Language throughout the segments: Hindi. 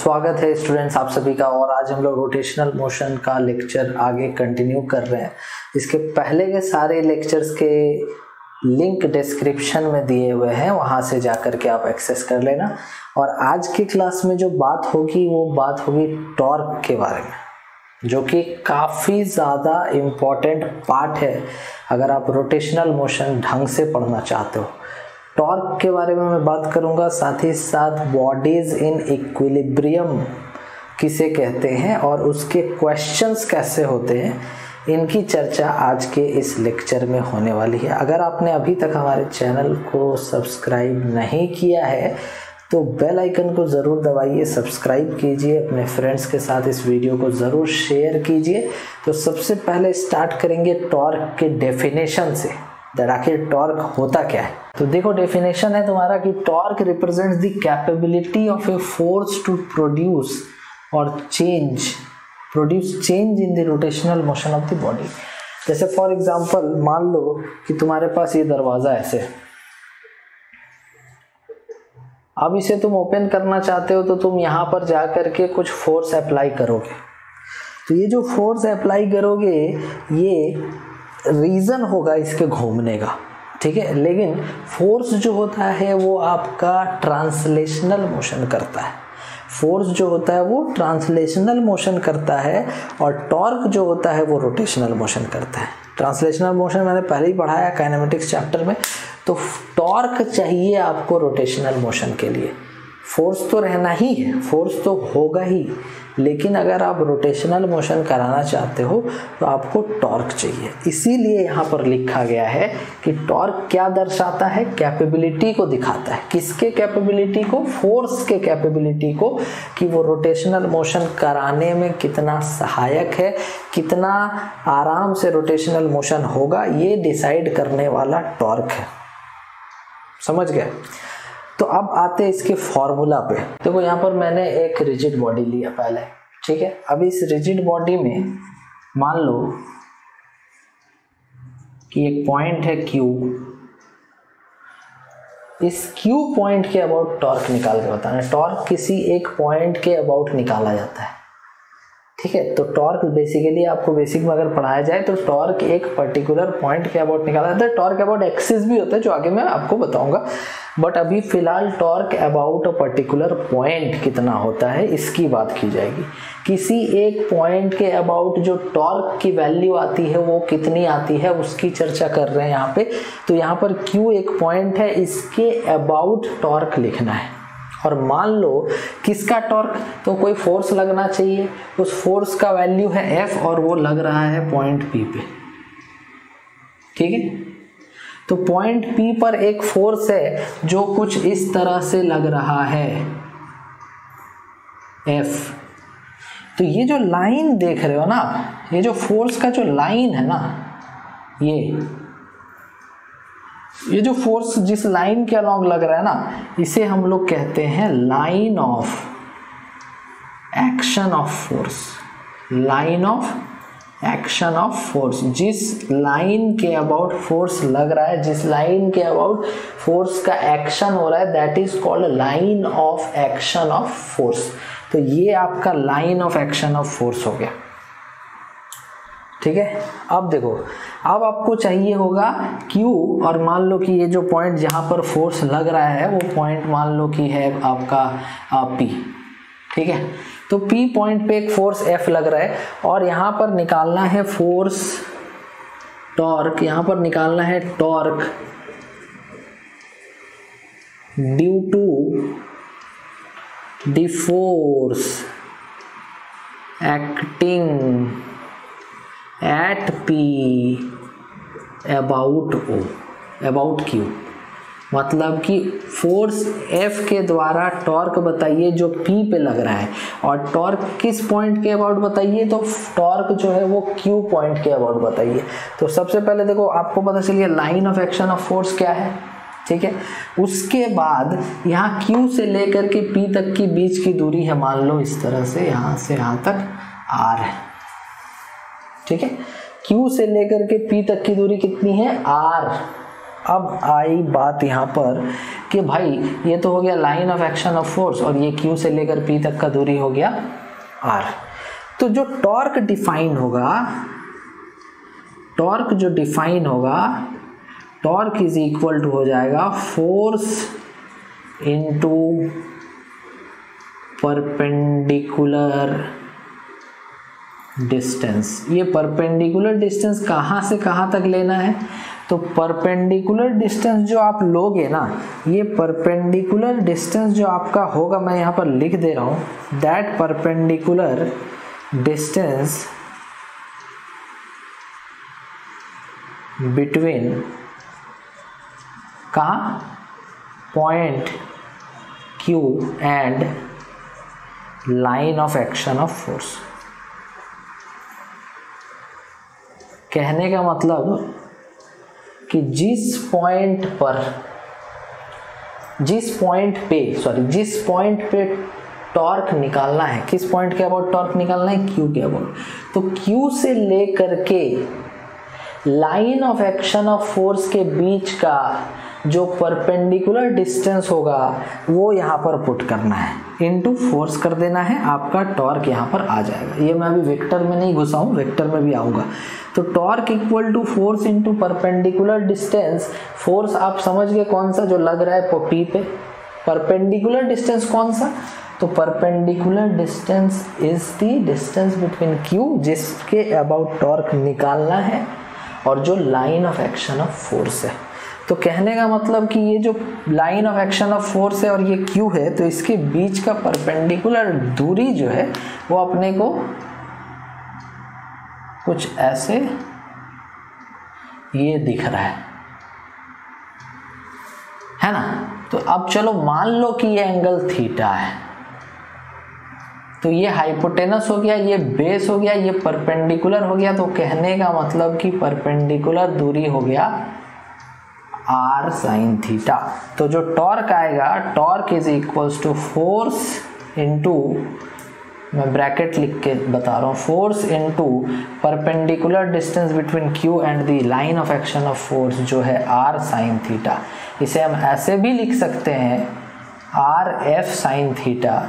स्वागत है स्टूडेंट्स आप सभी का। और आज हम लोग रोटेशनल मोशन का लेक्चर आगे कंटिन्यू कर रहे हैं। इसके पहले के सारे लेक्चर्स के लिंक डिस्क्रिप्शन में दिए हुए हैं, वहां से जाकर के आप एक्सेस कर लेना। और आज की क्लास में जो बात होगी वो बात होगी टॉर्क के बारे में, जो कि काफ़ी ज़्यादा इम्पॉर्टेंट पार्ट है अगर आप रोटेशनल मोशन ढंग से पढ़ना चाहते हो। टॉर्क के बारे में मैं बात करूंगा, साथ ही साथ बॉडीज इन इक्विलिब्रियम किसे कहते हैं और उसके क्वेश्चंस कैसे होते हैं, इनकी चर्चा आज के इस लेक्चर में होने वाली है। अगर आपने अभी तक हमारे चैनल को सब्सक्राइब नहीं किया है तो बेल आइकन को ज़रूर दबाइए, सब्सक्राइब कीजिए, अपने फ्रेंड्स के साथ इस वीडियो को ज़रूर शेयर कीजिए। तो सबसे पहले स्टार्ट करेंगे टॉर्क के डेफिनेशन से, आखिर टॉर्क होता क्या है। तो देखो डेफिनेशन है तुम्हारा कि torque represents the capability of a force to produce change in the rotational motion of the body. जैसे फॉर एग्जांपल मान लो कि तुम्हारे पास ये दरवाजा ऐसे, अब इसे तुम ओपन करना चाहते हो तो तुम यहाँ पर जा करके कुछ फोर्स अप्लाई करोगे। तो ये जो फोर्स अप्लाई करोगे ये रीजन होगा इसके घूमने का, ठीक है। लेकिन फोर्स जो होता है वो आपका ट्रांसलेशनल मोशन करता है। फोर्स जो होता है वो ट्रांसलेशनल मोशन करता है और टॉर्क जो होता है वो रोटेशनल मोशन करता है। ट्रांसलेशनल मोशन मैंने पहले ही पढ़ाया काइनेमेटिक्स चैप्टर में। तो टॉर्क चाहिए आपको रोटेशनल मोशन के लिए। फोर्स तो रहना ही है, फोर्स तो होगा ही, लेकिन अगर आप रोटेशनल मोशन कराना चाहते हो तो आपको टॉर्क चाहिए। इसीलिए यहाँ पर लिखा गया है कि टॉर्क क्या दर्शाता है, कैपेबिलिटी को दिखाता है। किसके कैपेबिलिटी को? फोर्स के कैपेबिलिटी को, कि वो रोटेशनल मोशन कराने में कितना सहायक है, कितना आराम से रोटेशनल मोशन होगा, ये डिसाइड करने वाला टॉर्क है। समझ गए? तो अब आते हैं इसके फॉर्मूला पे। देखो यहाँ पर मैंने एक रिजिड बॉडी लिया पहले, ठीक है। अब इस रिजिड बॉडी में मान लो कि एक पॉइंट है Q। इस Q पॉइंट के अबाउट टॉर्क निकाल के बताना। टॉर्क किसी एक पॉइंट के अबाउट निकाला जाता है, ठीक है। तो टॉर्क बेसिकली आपको बेसिक में अगर पढ़ाया जाए तो टॉर्क एक पर्टिकुलर पॉइंट के अबाउट निकाला जाता है। टॉर्क अबाउट एक्सिस भी होता है जो आगे मैं आपको बताऊंगा, बट अभी फिलहाल torque about a particular point कितना होता है इसकी बात की जाएगी। किसी एक पॉइंट के अबाउट जो टॉर्क की वैल्यू आती है वो कितनी आती है उसकी चर्चा कर रहे हैं यहाँ पे। तो यहाँ पर Q एक पॉइंट है, इसके अबाउट टॉर्क लिखना है। और मान लो किसका टॉर्क, तो कोई फोर्स लगना चाहिए, उस फोर्स का वैल्यू है F और वो लग रहा है पॉइंट P पे, ठीक है। तो पॉइंट P पर एक फोर्स है जो कुछ इस तरह से लग रहा है F। तो ये जो लाइन देख रहे हो ना, ये जो फोर्स का जो लाइन है ना, ये जो फोर्स जिस लाइन के अलॉन्ग लग रहा है ना, इसे हम लोग कहते हैं line of action of force. Line of action of force, जिस लाइन के अबाउट फोर्स लग रहा है, जिस लाइन के अबाउट फोर्स का एक्शन हो रहा है, that is called line of action of force. तो ये आपका line of action of force हो गया, ठीक है। अब देखो, अब आपको चाहिए होगा Q, और मान लो कि ये जो पॉइंट जहां पर फोर्स लग रहा है वो पॉइंट मान लो कि है आपका P, ठीक है। तो P पॉइंट पे एक फोर्स F लग रहा है और यहां पर निकालना है फोर्स टॉर्क। यहां पर निकालना है torque due to the force acting at P about O, about Q। मतलब कि फोर्स F के द्वारा टॉर्क बताइए जो P पे लग रहा है, और टॉर्क किस पॉइंट के अबाउट बताइए, तो टॉर्क जो है वो Q पॉइंट के अबाउट बताइए। तो सबसे पहले देखो आपको पता चलिए line of action of force क्या है, ठीक है। उसके बाद यहाँ Q से लेकर के P तक की बीच की दूरी है, मान लो इस तरह से यहाँ से यहाँ तक R है, ठीक है। Q से लेकर के P तक की दूरी कितनी है? R, अब आई बात यहाँ पर कि भाई ये तो हो गया line of action of force और ये Q से लेकर P तक का दूरी हो गया R। तो जो टॉर्क डिफाइन होगा, टॉर्क जो डिफाइन होगा, टॉर्क इज इक्वल टू हो जाएगा फोर्स इनटू परपेंडिकुलर डिस्टेंस। ये परपेंडिकुलर डिस्टेंस कहाँ से कहाँ तक लेना है? तो परपेंडिकुलर डिस्टेंस जो आप लोगे ना, ये परपेंडिकुलर डिस्टेंस जो आपका होगा, मैं यहाँ पर लिख दे रहा हूँ, दैट परपेंडिकुलर डिस्टेंस बिटवीन कहाँ? Point Q and line of action of force. कहने का मतलब कि जिस पॉइंट पे टॉर्क निकालना है, किस पॉइंट के अबाउट टॉर्क निकालना है? Q के अबाउट। तो Q से लेकर के line of action of force के बीच का जो परपेंडिकुलर डिस्टेंस होगा वो यहाँ पर पुट करना है, इनटू फोर्स कर देना है, आपका टॉर्क यहाँ पर आ जाएगा। ये मैं अभी वेक्टर में नहीं घुसा हूँ, वेक्टर में भी आऊँगा। तो torque equal to force into perpendicular distance. Force आप समझ गए कौन सा जो लग रहा है P पे, परपेंडिकुलर डिस्टेंस कौन सा? तो perpendicular distance is the distance between Q जिसके अबाउट टॉर्क निकालना है और जो line of action of force है। तो कहने का मतलब कि ये जो line of action of force है और ये Q है, तो इसके बीच का परपेंडिकुलर दूरी जो है वो अपने को कुछ ऐसे ये दिख रहा है ना। तो अब चलो मान लो कि ये एंगल थीटा है, तो ये हाइपोटेनस हो गया, ये बेस हो गया, ये परपेंडिकुलर हो गया। तो कहने का मतलब कि परपेंडिकुलर दूरी हो गया r साइन थीटा। तो जो टॉर्क आएगा, torque is equals to force into, मैं ब्रैकेट लिख के बता रहा हूँ, force into perpendicular distance between Q and the line of action of force जो है r साइन थीटा। इसे हम ऐसे भी लिख सकते हैं r f साइन थीटा।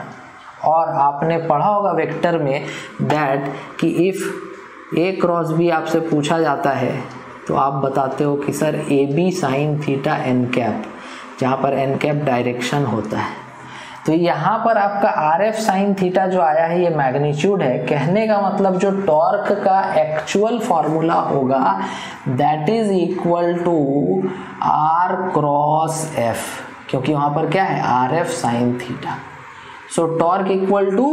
और आपने पढ़ा होगा वेक्टर में दैट कि इफ a क्रॉस b आपसे पूछा जाता है तो आप बताते हो कि sir AB sine theta n cap, जहाँ पर n कैप डायरेक्शन होता है। तो यहाँ पर आपका RF साइन थीटा जो आया है ये मैग्नीट्यूड है। कहने का मतलब जो टॉर्क का एक्चुअल फॉर्मूला होगा that is equal to R cross F, क्योंकि वहाँ पर क्या है RF sine theta. So torque equal to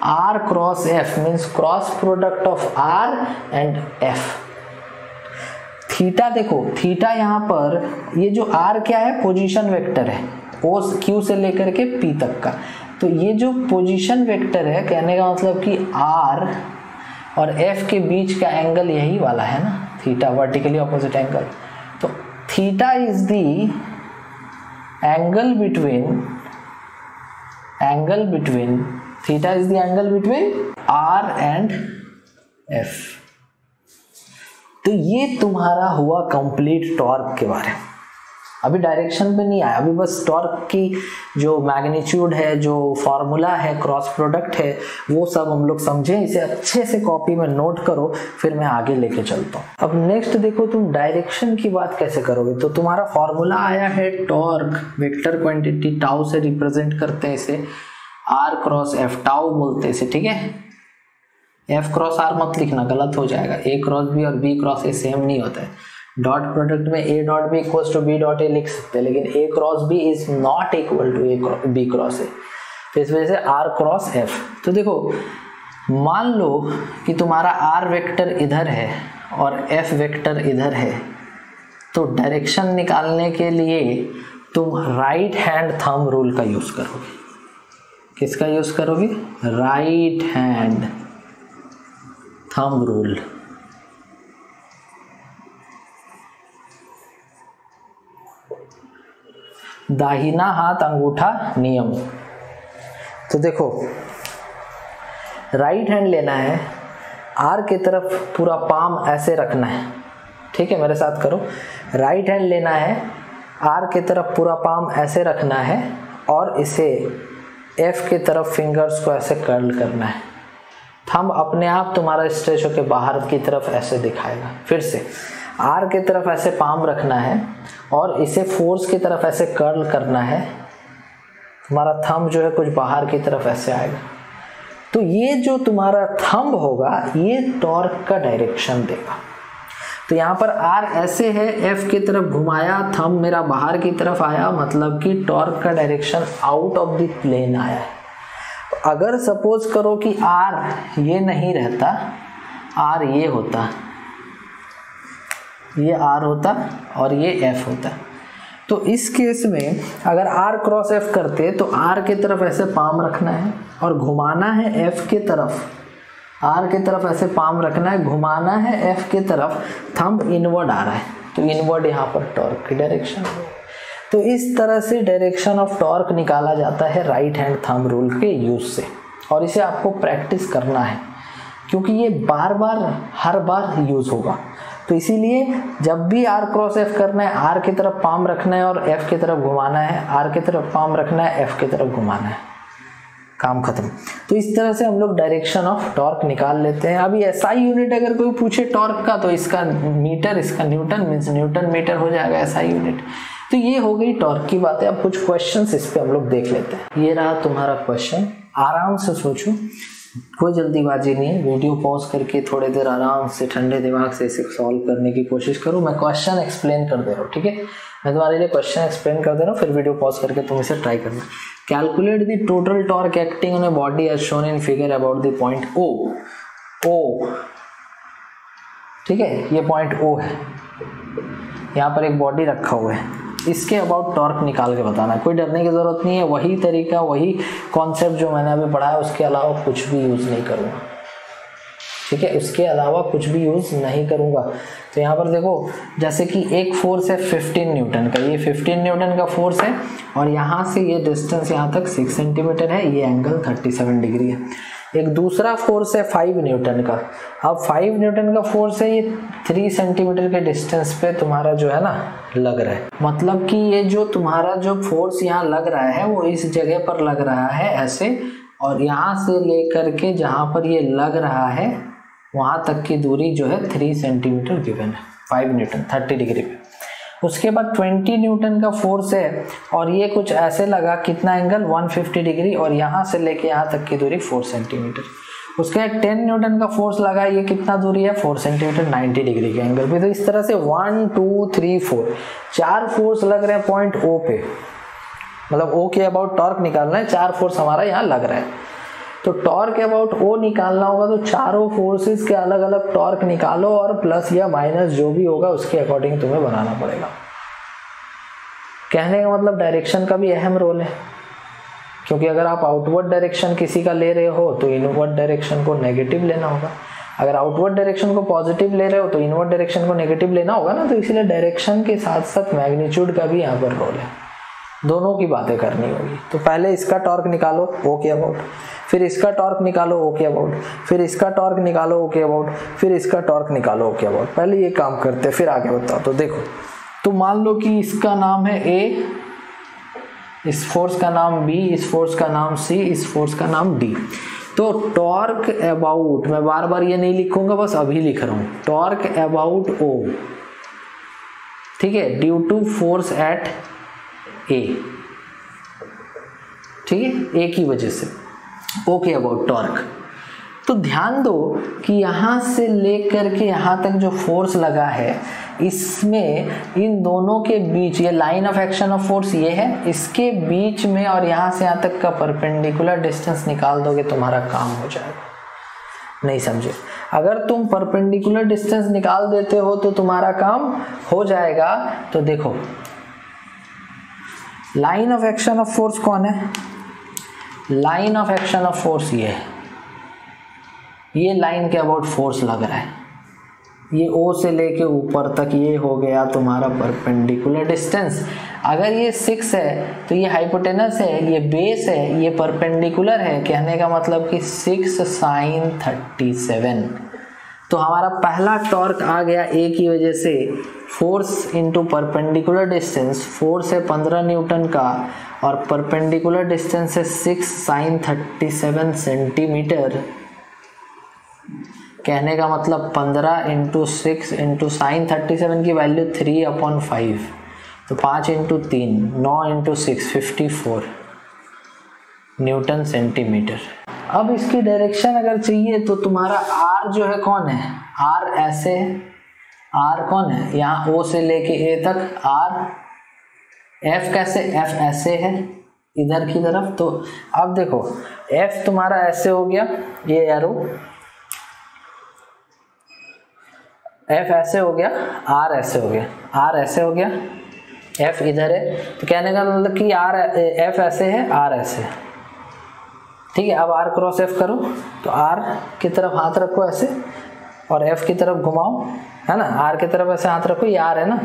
R cross F means cross product of R and F। Theta देखो, थीटा यहाँ पर ये जो R क्या है, पोजीशन वेक्टर है, Q से लेकर के P तक का। तो ये जो पोजीशन वेक्टर है, कहने का मतलब कि R और F के बीच का एंगल यही वाला है ना, थीटा, वर्टिकली ऑपोजिट एंगल। तो theta is the angle between theta is the angle between R and F। तो ये तुम्हारा हुआ कंप्लीट टॉर्क के बारे में। अभी डायरेक्शन पे नहीं आया, अभी बस टॉर्क की जो मैग्नीट्यूड है, जो फॉर्मूला है, क्रॉस प्रोडक्ट है, वो सब हम लोग समझे। इसे अच्छे से कॉपी में नोट करो, फिर मैं आगे लेके चलता हूँ। अब नेक्स्ट देखो, तुम डायरेक्शन की बात कैसे करोगे। तो तुम्हारा फॉर्मूला आया है टॉर्क, वेक्टर क्वांटिटी टाउ से रिप्रेजेंट करते हैं इसे, R क्रॉस F, टाउ बोलते हैं इसे, ठीक है। F क्रॉस R मत लिखना, गलत हो जाएगा। A क्रॉस B और B क्रॉस A सेम नहीं होता है। डॉट प्रोडक्ट में A dot B equals to B dot A लिख सकते हैं, लेकिन A cross B is not equal to B cross A। तो इस वजह से R क्रॉस F। तो देखो, मान लो कि तुम्हारा R वेक्टर इधर है और F वेक्टर इधर है, तो डायरेक्शन निकालने के लिए तुम राइट हैंड थंब रूल का यूज करोगे। किसका यूज करोगे? Right hand thumb rule. दाहिना हाथ अंगूठा नियम। तो देखो, राइट हैंड लेना है, R की तरफ पूरा पाम ऐसे रखना है, ठीक है, मेरे साथ करो। राइट हैंड लेना है, आर की तरफ पूरा पाम ऐसे रखना है और इसे एफ की तरफ फिंगर्स को ऐसे कर्ल करना है। थंब अपने आप तुम्हारा स्ट्रेच होकर बाहर की तरफ ऐसे दिखाएगा। फिर से आर की तरफ ऐसे पाम रखना है और इसे फोर्स की तरफ ऐसे कर्ल करना है। तुम्हारा थंब जो है कुछ बाहर की तरफ ऐसे आएगा। तो ये जो तुम्हारा थंब होगा ये टॉर्क का डायरेक्शन देगा। तो यहाँ पर आर ऐसे है, एफ की तरफ घुमाया, थंब मेरा बाहर की तरफ आया, मतलब कि टॉर्क का direction out of the plane आया है। अगर सपोज करो कि आर ये नहीं रहता, आर ये होता, ये आर होता और ये एफ होता, तो इस केस में अगर आर क्रॉस एफ करते तो आर की तरफ ऐसे पाम रखना है और घुमाना है एफ की तरफ, आर की तरफ ऐसे पाम रखना है, घुमाना है एफ की तरफ, थंब इनवर्ड आ रहा है, तो इनवर्ड यहाँ पर टॉर्क की डायरेक्शन है। तो इस तरह से डायरेक्शन ऑफ टॉर्क निकाला जाता है राइट हैंड थंब रूल के यूज से, और इसे आपको प्रैक्टिस करना है क्योंकि ये बार बार हर बार यूज होगा। तो इसीलिए जब भी आर क्रॉस एफ करना है, आर की तरफ पाम रखना है और एफ की तरफ घुमाना है, आर की तरफ पाम रखना है, एफ की तरफ घुमाना है, काम खत्म। तो इस तरह से हम लोग डायरेक्शन ऑफ टॉर्क निकाल लेते हैं। अभी एसआई यूनिट अगर कोई पूछे टॉर्क का तो इसका मीटर, इसका न्यूटन, मीन्स न्यूटन मीटर हो जाएगा एसआई यूनिट। तो ये हो गई टॉर्क की बातें। अब कुछ क्वेश्चंस इस पे हम लोग देख लेते हैं। ये रहा तुम्हारा क्वेश्चन, आराम से सोचो, कोई जल्दीबाजी नहीं है। वीडियो पॉज करके थोड़ी देर आराम से ठंडे दिमाग से इसे सॉल्व करने की कोशिश करो। मैं क्वेश्चन एक्सप्लेन कर दे रहा हूँ, ठीक है? मैं तुम्हारे लिए क्वेश्चन एक्सप्लेन कर दे रहा हूँ, फिर वीडियो पॉज करके तुम इसे ट्राई करना। Calculate the total torque acting on a body as shown in figure about the point O, ठीक है? ये पॉइंट ओ है, यहाँ पर एक बॉडी रखा हुआ है, इसके अबाउट टॉर्क निकाल के बताना। कोई डरने की जरूरत नहीं है, वही तरीका, वही कॉन्सेप्ट जो मैंने अभी पढ़ाया उसके अलावा कुछ भी यूज नहीं करूँगा, ठीक है? उसके अलावा कुछ भी यूज नहीं करूँगा। तो यहाँ पर देखो, जैसे कि एक फोर्स है 15 न्यूटन का, ये 15 न्यूटन का फोर्स है और यहाँ से ये डिस्टेंस यहाँ तक 6 सेंटीमीटर है, ये एंगल 37 डिग्री है। एक दूसरा फोर्स है 5 न्यूटन का। अब 5 न्यूटन का फोर्स है, ये 3 सेंटीमीटर के डिस्टेंस पे तुम्हारा जो है ना लग रहा है, मतलब कि ये जो तुम्हारा जो फोर्स यहाँ लग रहा है वो इस जगह पर लग रहा है ऐसे, और यहाँ से लेकर के जहाँ पर ये लग रहा है वहाँ तक की दूरी जो है 3 सेंटीमीटर गिवन है, 5 न्यूटन 30 डिग्री पे। उसके बाद 20 न्यूटन का फोर्स है और ये कुछ ऐसे लगा, कितना एंगल 150 डिग्री, और यहाँ से लेके यहाँ तक की दूरी 4 सेंटीमीटर। उसके बाद 10 न्यूटन का फोर्स लगा, ये कितना दूरी है 4 सेंटीमीटर 90 डिग्री के एंगल पे। तो इस तरह से 1 2 3 4 4 फोर्स लग रहे हैं पॉइंट ओ पे, मतलब ओ के अबाउट टॉर्क निकालना है, 4 फोर्स हमारा यहाँ लग रहा है। तो टॉर्क अबाउट ओ निकालना होगा तो चारों फोर्सेस के अलग अलग टॉर्क निकालो और प्लस या माइनस जो भी होगा उसके अकॉर्डिंग तुम्हें बनाना पड़ेगा। कहने का मतलब डायरेक्शन का भी अहम रोल है, क्योंकि अगर आप आउटवर्ड डायरेक्शन किसी का ले रहे हो तो इनवर्ड डायरेक्शन को नेगेटिव लेना होगा, अगर आउटवर्ड डायरेक्शन को पॉजिटिव ले रहे हो तो इनवर्ड डायरेक्शन को नेगेटिव लेना होगा ना। तो इसलिए डायरेक्शन के साथ साथ मैग्नीट्यूड का भी यहाँ पर रोल है, दोनों की बातें करनी होगी। तो पहले इसका टॉर्क निकालो ओ के अबाउट, फिर इसका टॉर्क निकालो ओ के अबाउट, फिर इसका टॉर्क निकालो ओ के अबाउट, फिर इसका टॉर्क निकालो ओ के अबाउट। पहले ये काम करते हैं फिर आगे बताओ। तो देखो, तो मान लो कि इसका नाम है ए, इस फोर्स का नाम बी, इस फोर्स का नाम सी, इस फोर्स का नाम डी। तो टॉर्क अबाउट, मैं बार बार ये नहीं लिखूंगा, बस अभी लिख रहा हूं, टॉर्क अबाउट ओ, ठीक है, ड्यू टू फोर्स एट ए, ठीक है, ए की वजह से, ओ के अबाउट टॉर्क। तो ध्यान दो कि यहां से लेकर के यहां तक जो फोर्स लगा है, इसमें इन दोनों के बीच, ये line of action of force ये है, इसके बीच में और यहां से यहां तक का परपेंडिकुलर डिस्टेंस निकाल दोगे तुम्हारा काम हो जाएगा। नहीं समझे? अगर तुम परपेंडिकुलर डिस्टेंस निकाल देते हो तो तुम्हारा काम हो जाएगा। तो देखो, line of action of force कौन है? Line of action of force ये है, ये लाइन के अबाउट फोर्स लग रहा है, ये ओ से लेके ऊपर तक ये हो गया तुम्हारा परपेंडिकुलर डिस्टेंस। अगर ये 6 है तो ये हाइपोटेनस है, ये बेस है, ये परपेंडिकुलर है, कहने का मतलब कि 6 sin 37, तो हमारा पहला टॉर्क आ गया ए की वजह से, force into perpendicular distance, force है 15 न्यूटन का और परपेंडिकुलर डिस्टेंस है 6 sin 37 सेंटीमीटर। कहने का मतलब 15 इंटू 6 इंटू साइन 37 की वैल्यू 3/5, तो 5 इंटू 3 9 इंटू 6 54 न्यूटन सेंटीमीटर। अब इसकी डायरेक्शन अगर चाहिए तो तुम्हारा आर जो है कौन है, आर ऐसे है, आर कौन है यहाँ ओ से लेके ए तक आर, एफ कैसे, एफ ऐसे है इधर की तरफ। तो अब देखो एफ तुम्हारा ऐसे हो गया, ये एरो एफ ऐसे हो गया, आर ऐसे हो गया, आर ऐसे हो गया, एफ इधर है, तो कहने का मतलब कि आर एफ ऐसे है, आर ऐसे है, ठीक है। अब आर क्रॉस एफ करो तो आर की तरफ हाथ रखो ऐसे और एफ की तरफ घुमाओ, है ना, आर की तरफ ऐसे हाथ रखो, ये आर है ना,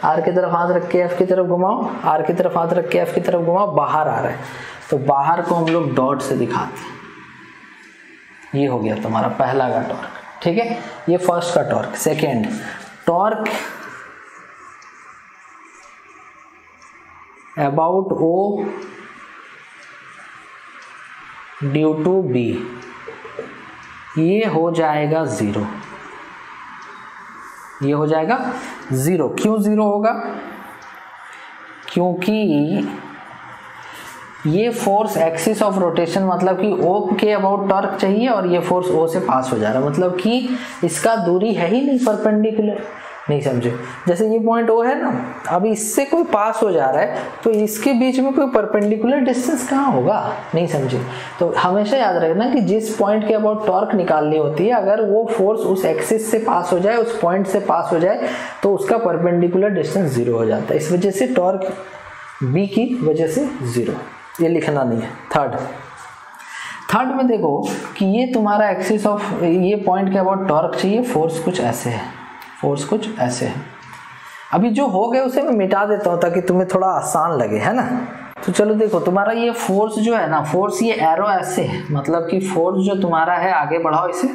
आर की तरफ हाथ रख के एफ की तरफ घुमाओ, आर की तरफ हाथ रख के एफ की तरफ घुमाओ, बाहर आ रहा है तो बाहर को हम लोग डॉट से दिखाते हैं। ये हो गया तुम्हारा पहला का टॉर्क, ठीक है, ये फर्स्ट का torque. Second torque about O due to B, ये हो जाएगा 0, ये हो जाएगा 0। क्यों 0 होगा, क्योंकि ये फोर्स एक्सिस ऑफ रोटेशन, मतलब कि ओ के अबाउट टॉर्क चाहिए और ये फोर्स ओ से पास हो जा रहा है, मतलब कि इसका दूरी है ही नहीं परपेंडिकुलर, नहीं समझे। जैसे ये पॉइंट ओ है ना, अब इससे कोई पास हो जा रहा है तो इसके बीच में कोई परपेंडिकुलर डिस्टेंस कहाँ होगा, नहीं समझे। तो हमेशा याद रखना कि जिस पॉइंट के अबाउट टॉर्क निकालनी होती है, अगर वो फोर्स उस एक्सिस से पास हो जाए, उस पॉइंट से पास हो जाए, तो उसका परपेंडिकुलर डिस्टेंस 0 हो जाता है। इस वजह से टॉर्क बी की वजह से 0, ये लिखना नहीं है। थर्ड में देखो कि ये तुम्हारा एक्सिस ऑफ, ये पॉइंट के अबाउट टॉर्क चाहिए, फोर्स कुछ ऐसे है, फोर्स कुछ ऐसे है। अभी जो हो गए उसे मैं मिटा देता हूँ ताकि तुम्हें थोड़ा आसान लगे, है ना। तो चलो देखो तुम्हारा ये फोर्स जो है ना, फोर्स ये एरो ऐसे है, मतलब कि फोर्स जो तुम्हारा है, आगे बढ़ाओ इसे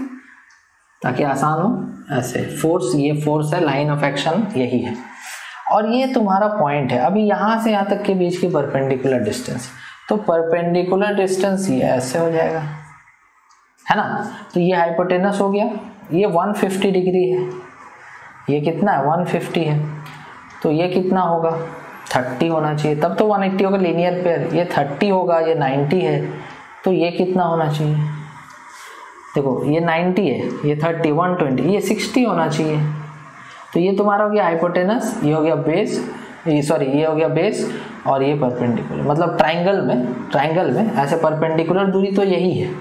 ताकि आसान हो, ऐसे फोर्स, ये फोर्स है, लाइन ऑफ एक्शन यही है, और ये तुम्हारा पॉइंट है। अभी यहाँ से यहाँ तक के बीच की परपेंडिकुलर डिस्टेंस, तो परपेंडिकुलर डिस्टेंस ये ऐसे हो जाएगा, है ना। तो ये हाइपोटेनस हो गया, ये 150 डिग्री है, ये कितना है 150 है, तो ये कितना होगा 30 होना चाहिए, तब तो 180 होगा लीनियर पेयर, ये 30 होगा, ये 90 है, तो ये कितना होना चाहिए, देखो ये 90 है, ये 30 120, ये 60 होना चाहिए। तो ये तुम्हारा हो गया हाइपोटेनस, ये हो गया बेस, ये हो गया बेस और ये परपेंडिकुलर, मतलब ट्राइंगल में ऐसे परपेंडिकुलर दूरी तो यही है।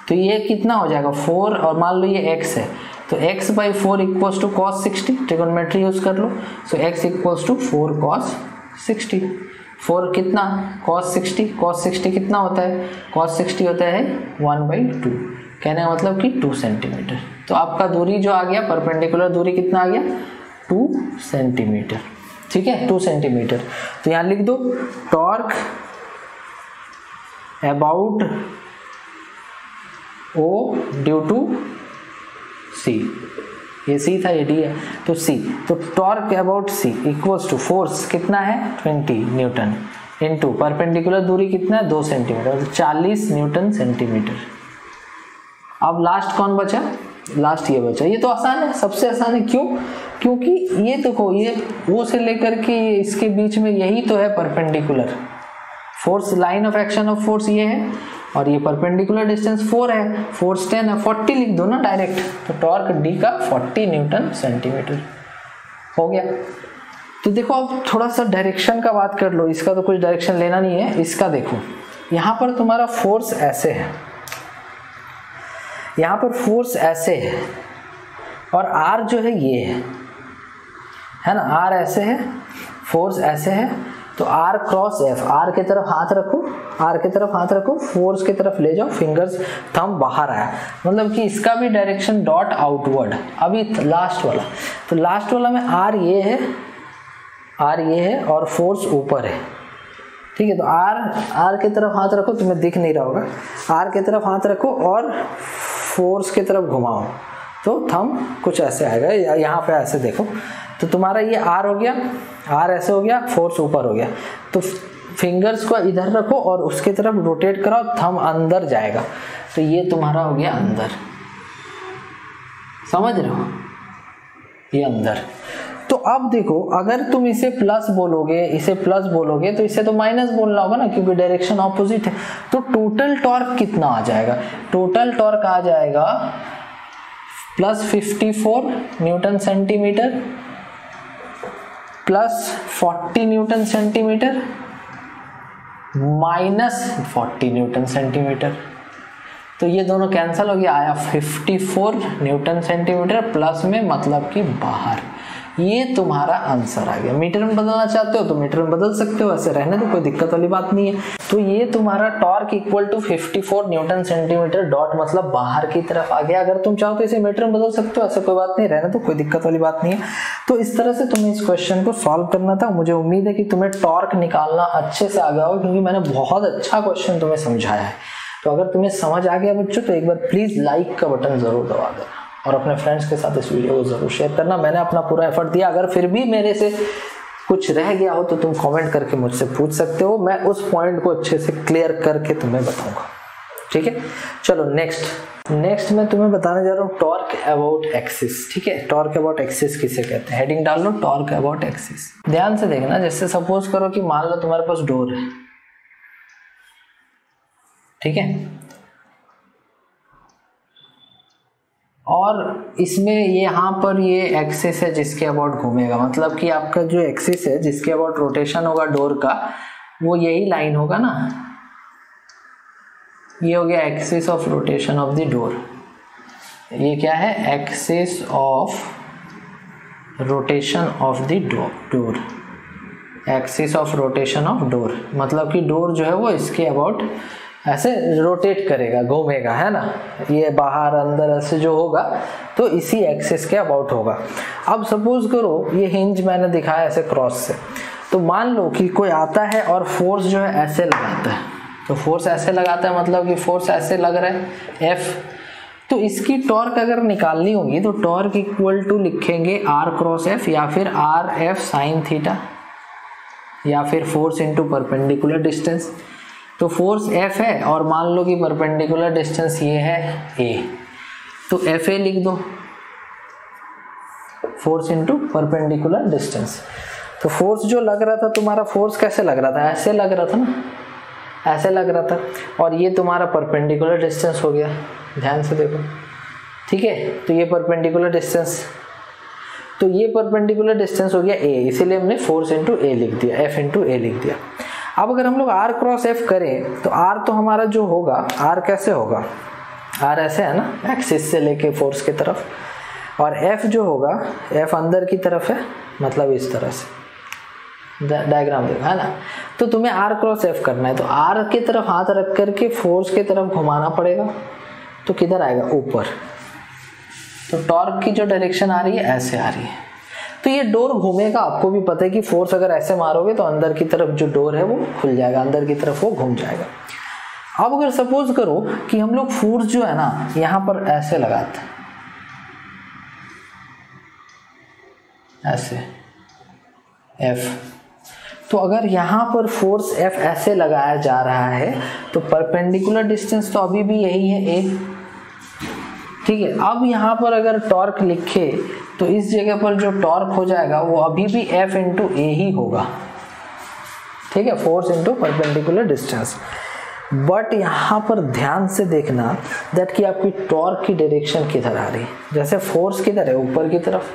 तो ये कितना हो जाएगा 4, और मान लो ये x है, तो x/4 equals to cos 60, trigonometry use कर लो, so x equals to 4 cos 60, 4 कितना cos 60 कितना होता है, cos 60 होता है 1/2, कहने का मतलब कि 2 सेंटीमीटर। तो आपका दूरी जो आ गया, परपेंडिकुलर दूरी कितना आ गया 2 सेंटीमीटर, ठीक है 2 सेंटीमीटर। तो यहाँ लिख दो torque about O due to C, ये C था, ये D है, तो C, तो torque about C equals to force कितना है 20 न्यूटन इनटू परपेंडिकुलर दूरी कितना है 2 सेंटीमीटर, तो 40 न्यूटन सेंटीमीटर। अब लास्ट कौन बचा, लास्ट ये बचा, ये तो आसान है, सबसे आसान है। क्यों, क्योंकि ये देखो ये O से लेकर के इसके बीच में यही तो है perpendicular force, line of action of force ये है, और ये परपेंडिकुलर डिस्टेंस 4 है, फोर्स 10 है, 40 लिख दो ना डायरेक्ट, तो टॉर्क D का 40 न्यूटन सेंटीमीटर हो गया। तो देखो अब थोड़ा सा डायरेक्शन का बात कर लो, इसका तो कुछ डायरेक्शन लेना नहीं है। इसका देखो यहाँ पर तुम्हारा फोर्स ऐसे है, यहाँ पर फोर्स ऐसे है, और R जो है ये है ना, R ऐसे है, फोर्स ऐसे है, तो R क्रॉस F, R की तरफ हाथ रखो, R की तरफ हाथ रखो, फोर्स की तरफ ले जाओ, फिंगर्स थंब बाहर आया, मतलब कि इसका भी डायरेक्शन डॉट आउटवर्ड। अभी लास्ट वाला, तो लास्ट वाला में R ये है और फोर्स ऊपर है, ठीक है। तो R की तरफ हाथ रखो, तुम्हें दिख नहीं रहा होगा, R की तरफ हाथ रखो और फोर्स की तरफ घुमाओ, तो थंब कुछ ऐसे आएगा, यहाँ पे ऐसे देखो, तो तुम्हारा ये आर हो गया, आर ऐसे हो गया, फोर्स ऊपर हो गया, तो फिंगर्स को इधर रखो और उसके तरफ रोटेट कराओ, थंब अंदर जाएगा, तो ये तुम्हारा हो गया अंदर, समझ रहे हो, ये अंदर। तो अब देखो अगर तुम इसे प्लस बोलोगे, इसे प्लस बोलोगे, तो इसे तो माइनस बोलना होगा ना, क्योंकि डायरेक्शन ऑपोजिट है। तो टोटल टॉर्क कितना आ जाएगा? टोटल टॉर्क आ जाएगा plus 54 newton centimetre plus 40 Newton centimetre minus 40 Newton centimetre. तो ये दोनों कैंसिल हो गया, आया 54 न्यूटन सेंटीमीटर प्लस में मतलब कि बाहर। ये तुम्हारा आंसर आ गया। मीटर में बदलना चाहते हो तो मीटर में बदल सकते हो, ऐसे रहने दो, कोई दिक्कत वाली बात नहीं है। तो ये तुम्हारा torque equal to 54 newton centimetre dot मतलब बाहर की तरफ आ गया। अगर तुम चाहो तो इसे मीटर में बदल सकते हो, ऐसे कोई बात नहीं, रहने दो, कोई दिक्कत वाली बात नहीं है। तो इस तरह से तुम्हें इस क्वेश्चन को सॉल्व करना था। मुझे उम्मीद है कि तुम्हें टॉर्क निकालना अच्छे से आ गया होगा, क्योंकि मैंने बहुत अच्छा क्वेश्चन तुम्हें समझाया है। तो अगर तुम्हें समझ आ गया बच्चों तो एक बार प्लीज लाइक का बटन जरूर दबा देना और अपने फ्रेंड्स के साथ इस वीडियो को जरूर शेयर करना। मैंने अपना पूरा एफर्ट दिया, अगर फिर भी मेरे से कुछ रह गया हो तो तुम कमेंट करके मुझसे पूछ सकते हो, मैं उस पॉइंट को अच्छे से क्लियर करके तुम्हें बताऊंगा, ठीक है। चलो नेक्स्ट मैं तुम्हें बताने जा रहा हूँ टॉर्क अबाउट एक्सिस, ठीक है। टॉर्क अबाउट एक्सिस किसे कहते हैं, हेडिंग डाल लो टॉर्क अबाउट एक्सिस। ध्यान से देखना, जैसे सपोज करो कि मान लो तुम्हारे पास डोर है, ठीक है, और इसमें यहाँ पर ये एक्सिस है जिसके अबाउट घूमेगा, मतलब कि आपका जो एक्सिस है जिसके अबाउट रोटेशन होगा डोर का, वो यही लाइन होगा ना, ये हो गया axis of rotation of the door. ये क्या है, axis of rotation of the door, axis of rotation of door, मतलब कि डोर जो है वो इसके अबाउट ऐसे रोटेट करेगा, घूमेगा, है ना, ये बाहर अंदर ऐसे जो होगा तो इसी एक्सिस के अबाउट होगा। अब सपोज करो ये हिंज मैंने दिखाया ऐसे क्रॉस से, तो मान लो कि कोई आता है और फोर्स जो है ऐसे लगाता है, तो फोर्स ऐसे लगाता है मतलब कि फोर्स ऐसे लग रहा है F, तो इसकी टॉर्क अगर निकालनी होगी तो टॉर्क इक्वल टू लिखेंगे R क्रॉस F या फिर RF साइन थीटा या फिर फोर्स इंटू परपेंडिकुलर डिस्टेंस। तो फोर्स F है और मान लो कि परपेंडिकुलर डिस्टेंस ये है A, तो FA लिख दो, फोर्स इंटू परपेंडिकुलर डिस्टेंस। तो फोर्स जो लग रहा था तुम्हारा, फोर्स कैसे लग रहा था, ऐसे लग रहा था ना, ऐसे लग रहा था, और ये तुम्हारा परपेंडिकुलर डिस्टेंस हो गया, ध्यान से देखो, ठीक है। तो ये परपेंडिकुलर डिस्टेंस, तो ये परपेंडिकुलर डिस्टेंस हो गया A, इसीलिए हमने फोर्स इंटू A लिख दिया, F इंटू A लिख दिया। अब अगर हम लोग R क्रॉस F करें तो R तो हमारा जो होगा, R कैसे होगा, R ऐसे है ना, एक्सिस से लेके फोर्स की तरफ, और F जो होगा, F अंदर की तरफ है, मतलब इस तरह से डायग्राम देखा है ना। तो तुम्हें R क्रॉस F करना है, तो R की तरफ हाथ रख करके फोर्स की तरफ घुमाना पड़ेगा, तो किधर आएगा, ऊपर। तो टॉर्क की जो डायरेक्शन आ रही है ऐसे आ रही है, तो ये डोर घूमेगा। आपको भी पता है कि फोर्स अगर ऐसे मारोगे तो अंदर की तरफ जो डोर है वो खुल जाएगा, अंदर की तरफ वो घूम जाएगा। अब अगर सपोज करो कि हम लोग फोर्स जो है ना यहाँ पर ऐसे लगाते हैं, ऐसे F, तो अगर यहाँ पर फोर्स F ऐसे लगाया जा रहा है तो परपेंडिकुलर डिस्टेंस तो अभी भी यही है A, ठीक है। अब यहाँ पर अगर टॉर्क लिखे तो इस जगह पर जो टॉर्क हो जाएगा वो अभी भी F इंटू A ही होगा, ठीक है, force into perpendicular distance. But यहाँ पर ध्यान से देखना दैट कि आपकी टॉर्क की डायरेक्शन किधर आ रही है, जैसे फोर्स किधर है, ऊपर की तरफ,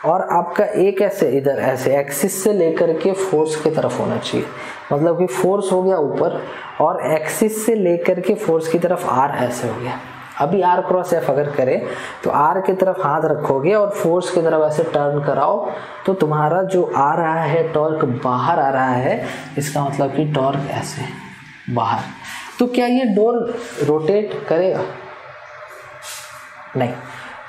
और आपका A कैसे, इधर ऐसे एक्सिस से लेकर के फोर्स की तरफ होना चाहिए, मतलब कि फोर्स हो गया ऊपर और एक्सिस से लेकर के फोर्स की तरफ R ऐसे हो गया। अभी R क्रॉस F अगर करें तो R की तरफ हाथ रखोगे और फोर्स की तरफ ऐसे टर्न कराओ तो तुम्हारा जो आ रहा है टॉर्क बाहर आ रहा है, इसका मतलब कि टॉर्क ऐसे बाहर। तो क्या ये डोर रोटेट करेगा, नहीं,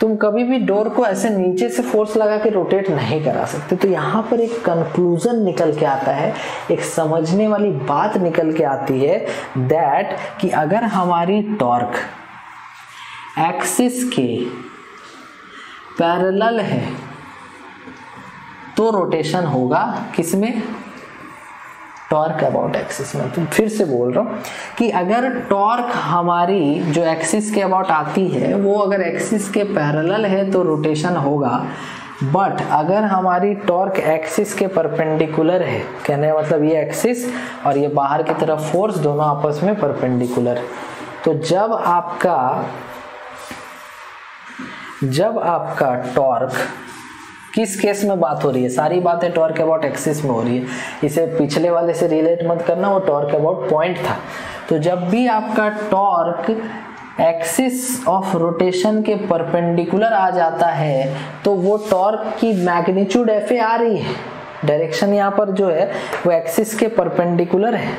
तुम कभी भी डोर को ऐसे नीचे से फोर्स लगा के रोटेट नहीं करा सकते। तो यहाँ पर एक कंक्लूजन निकल के आता है, एक समझने वाली बात निकल के आती है दैट कि अगर हमारी टॉर्क एक्सिस के पैरेलल है तो रोटेशन होगा किसमें, टॉर्क अबाउट एक्सिस में। तो फिर से बोल रहा हूँ कि अगर टॉर्क हमारी जो एक्सिस के अबाउट आती है वो अगर एक्सिस के पैरेलल है तो रोटेशन होगा, बट अगर हमारी टॉर्क एक्सिस के परपेंडिकुलर है, कहने का मतलब ये एक्सिस और ये बाहर की तरफ फोर्स दोनों आपस में परपेंडिकुलर, तो जब आपका टॉर्क, किस केस में बात हो रही है, सारी बातें टॉर्क अबाउट एक्सिस में हो रही है, इसे पिछले वाले से रिलेट मत करना, वो टॉर्क अबाउट पॉइंट था। तो जब भी आपका टॉर्क एक्सिस ऑफ रोटेशन के परपेंडिकुलर आ जाता है तो वो टॉर्क की मैग्नीट्यूड एफ आ रही है, डायरेक्शन यहाँ पर जो है वो एक्सिस के परपेंडिकुलर है,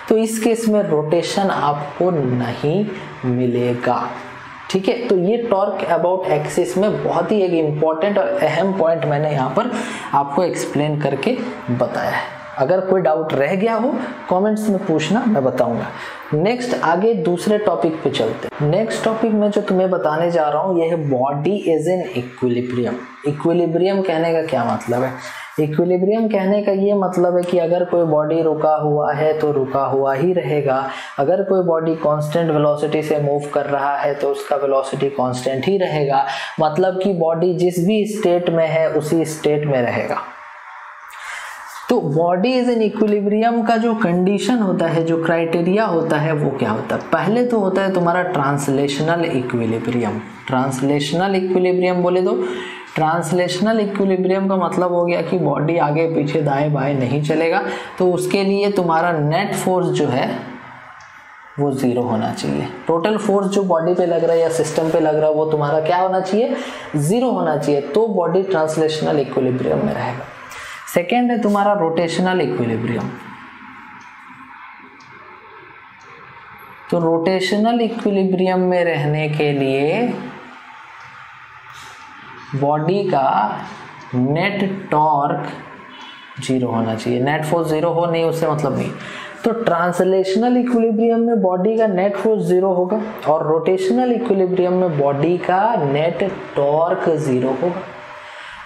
तो इस केस में रोटेशन आपको नहीं मिलेगा। ठीक है, तो ये टॉर्क अबाउट एक्सिस में बहुत ही एक इम्पॉर्टेंट और अहम पॉइंट मैंने यहाँ पर आपको एक्सप्लेन करके बताया है। अगर कोई डाउट रह गया हो कमेंट्स में पूछना, मैं बताऊंगा। नेक्स्ट आगे दूसरे टॉपिक पे चलते हैं। नेक्स्ट टॉपिक में जो तुम्हें बताने जा रहा हूँ यह है body is in equilibrium. Equilibrium कहने का क्या मतलब है? इक्विलिब्रियम कहने का ये मतलब है कि अगर कोई बॉडी रुका हुआ है तो रुका हुआ ही रहेगा, अगर कोई बॉडी कांस्टेंट वेलोसिटी से मूव कर रहा है तो उसका वेलोसिटी कांस्टेंट ही रहेगा, मतलब कि बॉडी जिस भी स्टेट में है उसी स्टेट में रहेगा। तो बॉडी इज इन इक्विलिब्रियम का जो कंडीशन होता है, जो क्राइटेरिया होता है वो क्या होता है? पहले तो होता है तुम्हारा ट्रांसलेशनल इक्विलिब्रियम। ट्रांसलेशनल इक्विलिब्रियम बोले तो ट्रांसलेशनल इक्विलिब्रियम का मतलब हो गया कि बॉडी आगे पीछे दाएं बाएं नहीं चलेगा, तो उसके लिए तुम्हारा नेट फोर्स जो है वो जीरो होना चाहिए। टोटल फोर्स जो बॉडी पे लग रहा है या सिस्टम पे लग रहा है वो तुम्हारा क्या होना चाहिए? जीरो होना चाहिए, तो बॉडी ट्रांसलेशनल इक्विलिब्रियम में रहेगा। सेकेंड है तुम्हारा रोटेशनल इक्विलिब्रियम। तो रोटेशनल इक्विलिब्रियम में रहने के लिए बॉडी का नेट टॉर्क जीरो होना चाहिए, नेट फोर्स जीरो हो नहीं उससे मतलब नहीं। तो ट्रांसलेशनल इक्विलिब्रियम में बॉडी का नेट फोर्स जीरो होगा और रोटेशनल इक्विलिब्रियम में बॉडी का नेट टॉर्क जीरो होगा।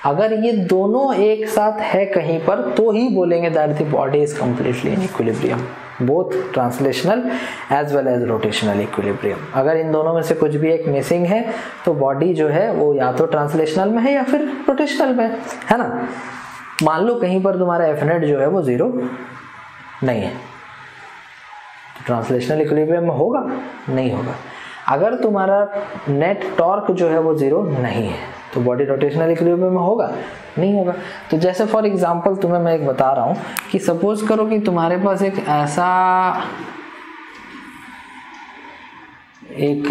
अगर ये दोनों एक साथ है कहीं पर तो ही बोलेंगे that the body is completely in equilibrium, both translational as well as rotational equilibrium. अगर इन दोनों में से कुछ भी एक मिसिंग है तो बॉडी जो है वो या तो ट्रांसलेशनल में है या फिर रोटेशनल में है ना। मान लो कहीं पर तुम्हारा एफ नेट जो है वो जीरो नहीं है तो ट्रांसलेशनल इक्विलिब्रियम में होगा? नहीं होगा। अगर तुम्हारा नेट टॉर्क जो है वो जीरो नहीं है तो बॉडी रोटेशनल इक्विलिब्रियम में होगा? नहीं होगा। तो जैसे फॉर एग्जांपल तुम्हें मैं एक बता रहा हूँ कि सपोज करो कि तुम्हारे पास एक ऐसा एक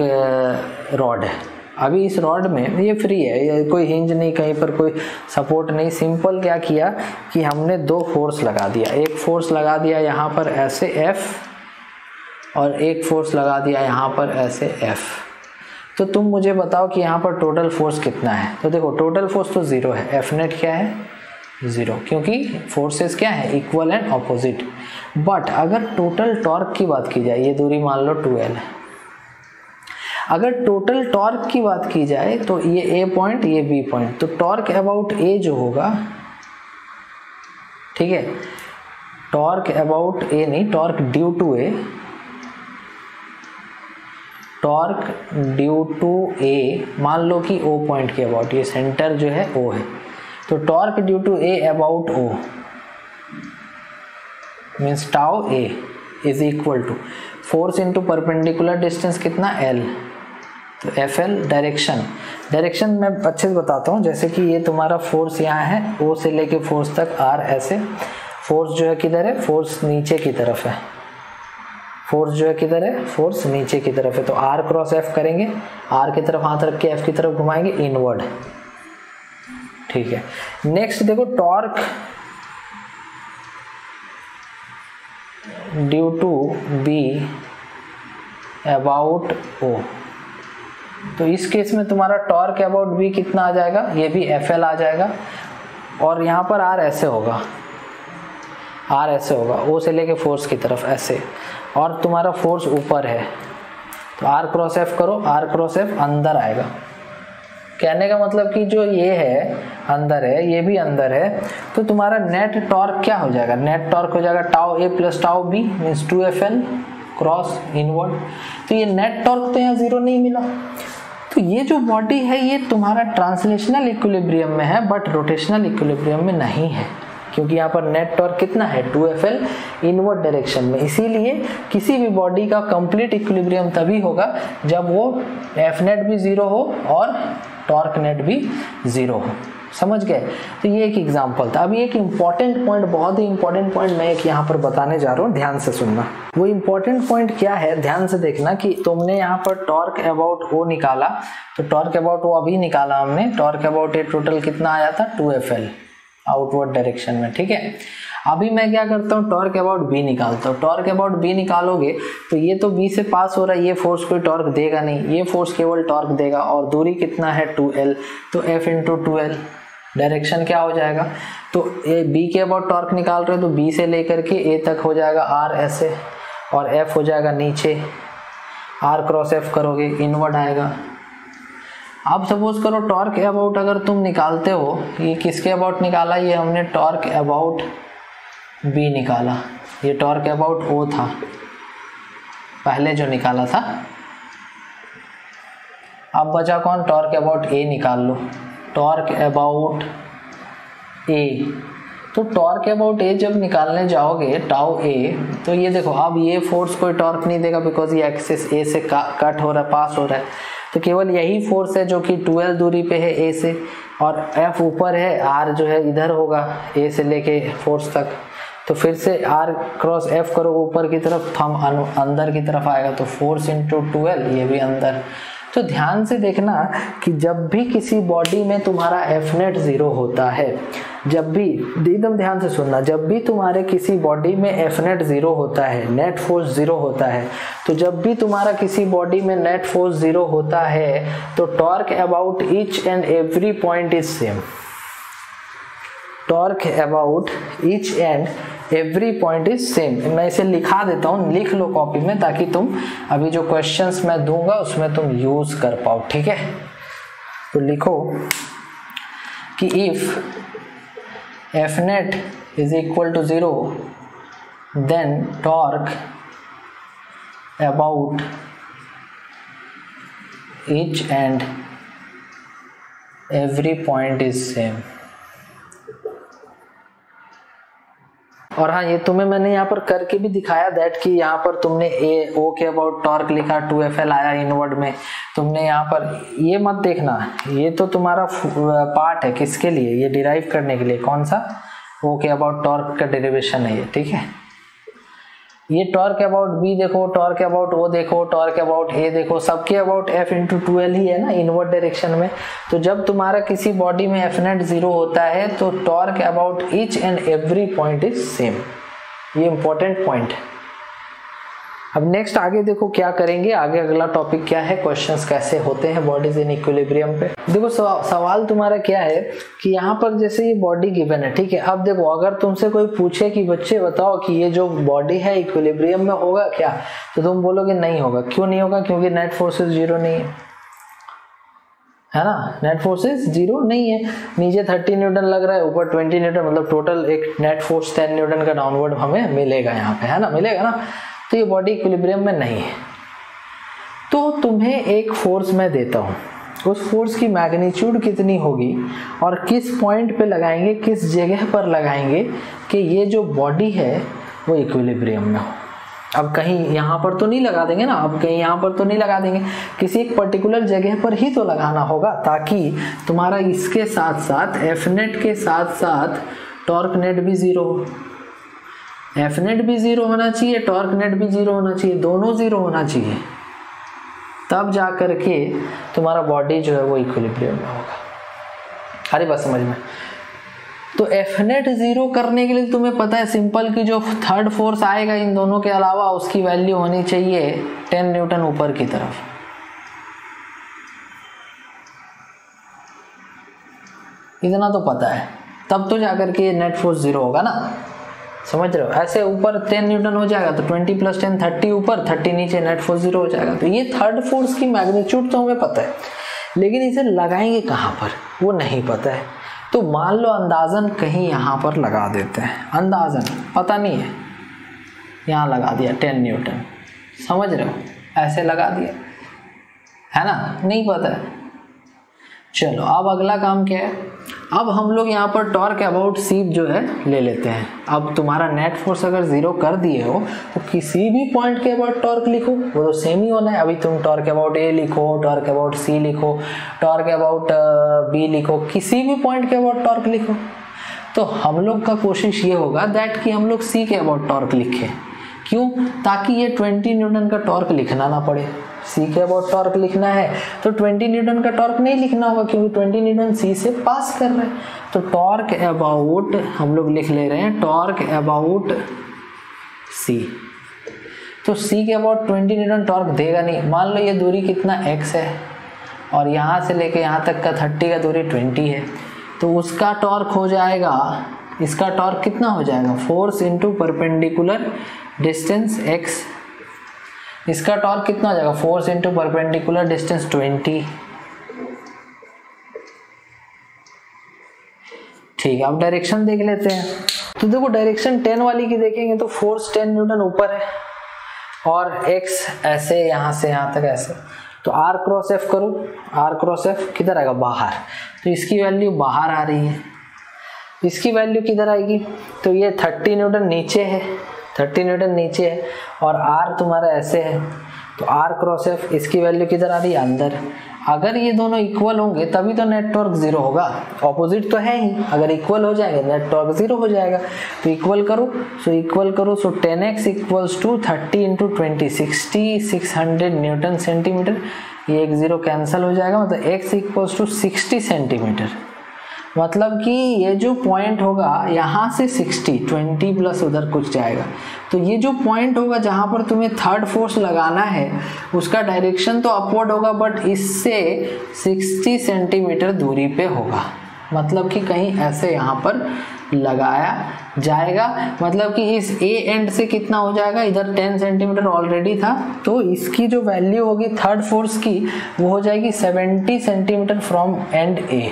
रॉड है। अभी इस रॉड में ये फ्री है, ये कोई हिंज नहीं, कहीं पर कोई सपोर्ट नहीं, सिंपल क्या किया कि हमने दो फोर्स लगा दिया। एक फोर्स लगा दिया यहाँ पर ऐसे F और एक फोर्स लगा दिया यहाँ पर ऐसे F। तो तुम मुझे बताओ कि यहाँ पर टोटल फोर्स कितना है? तो देखो टोटल फोर्स तो जीरो है, एफ नेट क्या है? जीरो, क्योंकि फोर्सेस क्या है? Equal and opposite. बट अगर टोटल टॉर्क की बात की जाए, ये दूरी मान लो 2L है, अगर टोटल टॉर्क की बात की जाए तो ये ए पॉइंट ये बी पॉइंट, तो टॉर्क अबाउट ए जो होगा, ठीक है, टॉर्क अबाउट ए नहीं, torque due to A, torque due to A मान लो कि ओ पॉइंट के अबाउट, ये सेंटर जो है ओ है, तो torque due to A about O means tau A is equal to force into perpendicular distance कितना? L। तो FL डायरेक्शन मैं अच्छे से बताता हूँ। जैसे कि ये तुम्हारा फोर्स यहाँ है, O से लेके फोर्स तक R ऐसे, फोर्स जो है किधर है? फोर्स नीचे की तरफ है, फोर्स जो है किधर है? फोर्स नीचे की तरफ है। तो R क्रॉस F करेंगे, R की तरफ हाथ रख के F की तरफ घुमाएंगे, इनवर्ड, ठीक है। नेक्स्ट देखो torque due to B about O, तो इस केस में तुम्हारा टॉर्क अबाउट B कितना आ जाएगा? ये भी FL आ जाएगा और यहाँ पर R ऐसे होगा, R ऐसे होगा, O से लेके फोर्स की तरफ ऐसे, और तुम्हारा फोर्स ऊपर है तो R क्रॉस F करो, R क्रॉस F अंदर आएगा, कहने का मतलब कि जो ये है अंदर है, ये भी अंदर है, तो तुम्हारा नेट टॉर्क क्या हो जाएगा? नेट टॉर्क हो जाएगा tau A plus tau B means 2Fn cross inward. तो ये नेट टॉर्क तो यहाँ 0 नहीं मिला। तो ये जो बॉडी है ये तुम्हारा ट्रांसलेशनल इक्विलिब्रियम में है बट रोटेशनल इक्विलिब्रियम में नहीं है, क्योंकि यहाँ पर नेट टॉर्क कितना है 2Fl इनवर्ड डायरेक्शन में। इसीलिए किसी भी बॉडी का कंप्लीट इक्विलिब्रियम तभी होगा जब वो Fnet भी 0 हो और टॉर्क नेट भी 0 हो। समझ गए? तो ये एक एग्जांपल था। अभी एक इम्पॉर्टेंट पॉइंट, बहुत ही इम्पॉर्टेंट पॉइंट मैं एक यहाँ पर बताने जा रहा हूँ, ध्यान से सुनना। वो इम्पॉर्टेंट पॉइंट क्या है, ध्यान से देखना कि तुमने यहाँ पर टॉर्क अबाउट ओ निकाला, तो टॉर्क अबाउट ओ अभी निकाला हमने, टॉर्क अबाउट ए टोटल कितना आया था 2Fl आउटवर्ड डायरेक्शन में, ठीक है। अभी मैं क्या करता हूँ, टॉर्क अबाउट बी निकालता हूँ। टॉर्क अबाउट बी निकालोगे तो ये तो बी से पास हो रहा है, ये फोर्स कोई टॉर्क देगा नहीं, ये फोर्स केवल टॉर्क देगा, और दूरी कितना है 2L, तो F इंटू 2L डायरेक्शन क्या हो जाएगा। तो ये बी के अबाउट टॉर्क निकाल रहे हो तो बी से लेकर के ए तक हो जाएगा R ऐसे, और F हो जाएगा नीचे, R क्रॉस F करोगे इनवर्ड आएगा। अब सपोज करो टॉर्क अबाउट अगर तुम निकालते हो, ये किसके अबाउट निकाला, ये हमने टॉर्क अबाउट बी निकाला, ये टॉर्क अबाउट ओ था पहले जो निकाला था। अब बचा कौन, टॉर्क अबाउट ए निकाल लो, टॉर्क अबाउट ए। तो टॉर्क अबाउट ए जब निकालने जाओगे टाउ ए, तो ये देखो अब ये फोर्स कोई टॉर्क नहीं देगा बिकॉज ये एक्सिस ए से कट हो रहा है, पास हो रहा है, तो केवल यही फोर्स है जो कि 2L दूरी पे है ए से, और F ऊपर है, R जो है इधर होगा ए से लेके फोर्स तक। तो फिर से R क्रॉस F करो ऊपर की तरफ, थंब अंदर की तरफ आएगा, तो फोर्स इंटू 2L, ये भी अंदर। तो ध्यान से देखना कि जब भी किसी बॉडी में तुम्हारा Fnet 0 होता है, जब भी, एकदम ध्यान से सुनना, जब भी तुम्हारे किसी बॉडी में Fnet 0 होता है, नेट फोर्स 0 होता है, तो जब भी तुम्हारा किसी बॉडी में नेट फोर्स 0 होता है तो torque about each and every point is same. Torque about each and every point is same. मैं इसे लिखा देता हूँ, लिख लो कॉपी में, ताकि तुम अभी जो क्वेश्चंस मैं दूंगा उसमें तुम यूज कर पाओ, ठीक है। तो लिखो कि if Fnet is equal to 0 then torque about each and every point is same। और हाँ, ये तुम्हें मैंने यहाँ पर करके भी दिखाया दैट कि यहाँ पर तुमने ए ओ के अबाउट टॉर्क लिखा, 2Fl आया इनवर्ड में, तुमने यहाँ पर ये मत देखना, ये तो तुम्हारा पार्ट है किसके लिए, ये डिराइव करने के लिए, कौन सा, ओ के अबाउट टॉर्क का डेरिवेशन है ये, ठीक है। ये टॉर्क अबाउट बी देखो, टॉर्क अबाउट ओ देखो, टॉर्क अबाउट ए देखो, सबके अबाउट F इंटू 2L ही है ना इनवर्ड डायरेक्शन में। तो जब तुम्हारा किसी बॉडी में Fnet 0 होता है तो torque about each and every point is same. ये इंपॉर्टेंट पॉइंट है। अब नेक्स्ट आगे देखो क्या करेंगे, आगे अगला टॉपिक क्या है, क्वेश्चंस कैसे होते हैं बॉडीज इन इक्विलिब्रियम पे। देखो सवाल तुम्हारा क्या है कि यहाँ पर जैसे ये बॉडी गिवन है, ठीक है। अब देखो अगर तुमसे कोई पूछे कि बच्चे बताओ कि ये जो बॉडी है इक्विलिब्रियम में होगा क्या, तो तुम बोलोगे नहीं होगा। क्यों नहीं होगा? क्योंकि नेट फोर्सेस 0 नहीं है ना, नेट फोर्सेस 0 नहीं है। नीचे 30 न्यूटन लग रहा है, ऊपर 20 न्यूटन, मतलब टोटल एक नेट फोर्स 10 न्यूटन का डाउनवर्ड हमें मिलेगा यहाँ पे, है ना, मिलेगा ना। तो ये बॉडी इक्विलिब्रियम में नहीं है। तो तुम्हें एक फोर्स मैं देता हूँ, उस फोर्स की मैग्नीट्यूड कितनी होगी और किस पॉइंट पे लगाएंगे, किस जगह पर लगाएंगे कि ये जो बॉडी है वो इक्विलिब्रियम में हो। अब कहीं यहाँ पर तो नहीं लगा देंगे ना, अब कहीं यहाँ पर तो नहीं लगा देंगे, किसी एक पर्टिकुलर जगह पर ही तो लगाना होगा, ताकि तुम्हारा इसके साथ साथ Fnet के साथ साथ टॉर्क नेट भी 0 हो। Fnet भी 0 होना चाहिए, टॉर्क नेट भी 0 होना चाहिए, दोनों 0 होना चाहिए, तब जा करके तुम्हारा बॉडी जो है वो इक्विलिब्रियम में होगा। अरे बस समझ में। तो Fnet 0 करने के लिए तुम्हें पता है सिंपल कि जो थर्ड फोर्स आएगा इन दोनों के अलावा उसकी वैल्यू होनी चाहिए 10 न्यूटन ऊपर की तरफ। इतना तो पता है, तब तो जाकर के नेट फोर्स 0 होगा ना, समझ रहे हो। ऐसे ऊपर 10 न्यूटन हो जाएगा तो 20 + 10 30 ऊपर, 30 नीचे, नेट फोर्स 0 हो जाएगा। तो ये थर्ड फोर्स की मैग्नीट्यूड तो हमें पता है लेकिन इसे लगाएंगे कहाँ पर वो नहीं पता है। तो मान लो अंदाजन कहीं यहाँ पर लगा देते हैं, अंदाजन पता नहीं है, यहाँ लगा दिया 10 न्यूटन, समझ रहे हो, ऐसे लगा दिया है ना, नहीं पता है। चलो अब अगला काम क्या है, अब हम लोग यहाँ पर टॉर्क अबाउट सी जो है ले लेते हैं। अब तुम्हारा नेट फोर्स अगर 0 कर दिए हो तो किसी भी पॉइंट के अबाउट टॉर्क लिखो, वो तो सेम ही होना है। अभी तुम टॉर्क अबाउट ए लिखो, टॉर्क अबाउट सी लिखो, टॉर्क अबाउट बी लिखो, किसी भी पॉइंट के अबाउट टॉर्क लिखो। तो हम लोग का कोशिश ये होगा दैट कि हम लोग सी के अबाउट टॉर्क लिखें। क्यों? ताकि ये 20 न्यूटन का टॉर्क लिखना ना पड़े। सी के अबाउट टॉर्क लिखना है तो 20 न्यूटन का टॉर्क नहीं लिखना होगा, क्योंकि 20 न्यूटन सी से पास कर रहे हैं। तो टॉर्क अबाउट हम लोग लिख ले रहे हैं, टॉर्क अबाउट सी। तो सी के अबाउट 20 न्यूटन टॉर्क देगा नहीं। मान लो ये दूरी कितना x है और यहाँ से लेके यहाँ तक का 30 का दूरी 20 है, तो उसका टॉर्क हो जाएगा, इसका टॉर्क कितना हो जाएगा, force into perpendicular distance x। इसका टॉर्क कितना हो जाएगा, फोर्स इंटू परपेंडिकुलर डिस्टेंस 20। ठीक है, अब डायरेक्शन देख लेते हैं। तो देखो डायरेक्शन 10 वाली की देखेंगे तो फोर्स 10 न्यूटन ऊपर है और x ऐसे यहाँ से यहाँ तक ऐसे। तो r क्रॉस f करो, r क्रॉस f किधर आएगा, बाहर। तो इसकी वैल्यू बाहर आ रही है, इसकी वैल्यू किधर आएगी, तो ये 30 न्यूटन नीचे है, 30 न्यूटन नीचे है और r तुम्हारा ऐसे है। तो r क्रॉस f इसकी वैल्यू किधर आ रही है, अंदर। अगर ये दोनों इक्वल होंगे तभी तो नेट टॉर्क 0 होगा, ऑपोजिट तो है ही। अगर इक्वल हो जाएंगे नेट टॉर्क 0 हो जाएगा। तो इक्वल करो, so 10x equals to 30 into 20 60 600 newton centimetre. ये एक 0 कैंसिल हो जाएगा, मतलब x इक्वल्स टू 60 सेंटीमीटर। मतलब कि ये जो पॉइंट होगा यहाँ से 60 20 प्लस उधर कुछ जाएगा, तो ये जो पॉइंट होगा जहाँ पर तुम्हें थर्ड फोर्स लगाना है उसका डायरेक्शन तो अपवर्ड होगा, बट इससे 60 सेंटीमीटर दूरी पे होगा। मतलब कि कहीं ऐसे यहाँ पर लगाया जाएगा। मतलब कि इस ए एंड से कितना हो जाएगा, इधर 10 सेंटीमीटर ऑलरेडी था, तो इसकी जो वैल्यू होगी थर्ड फोर्स की वो हो जाएगी 70 सेंटीमीटर फ्रॉम एंड ए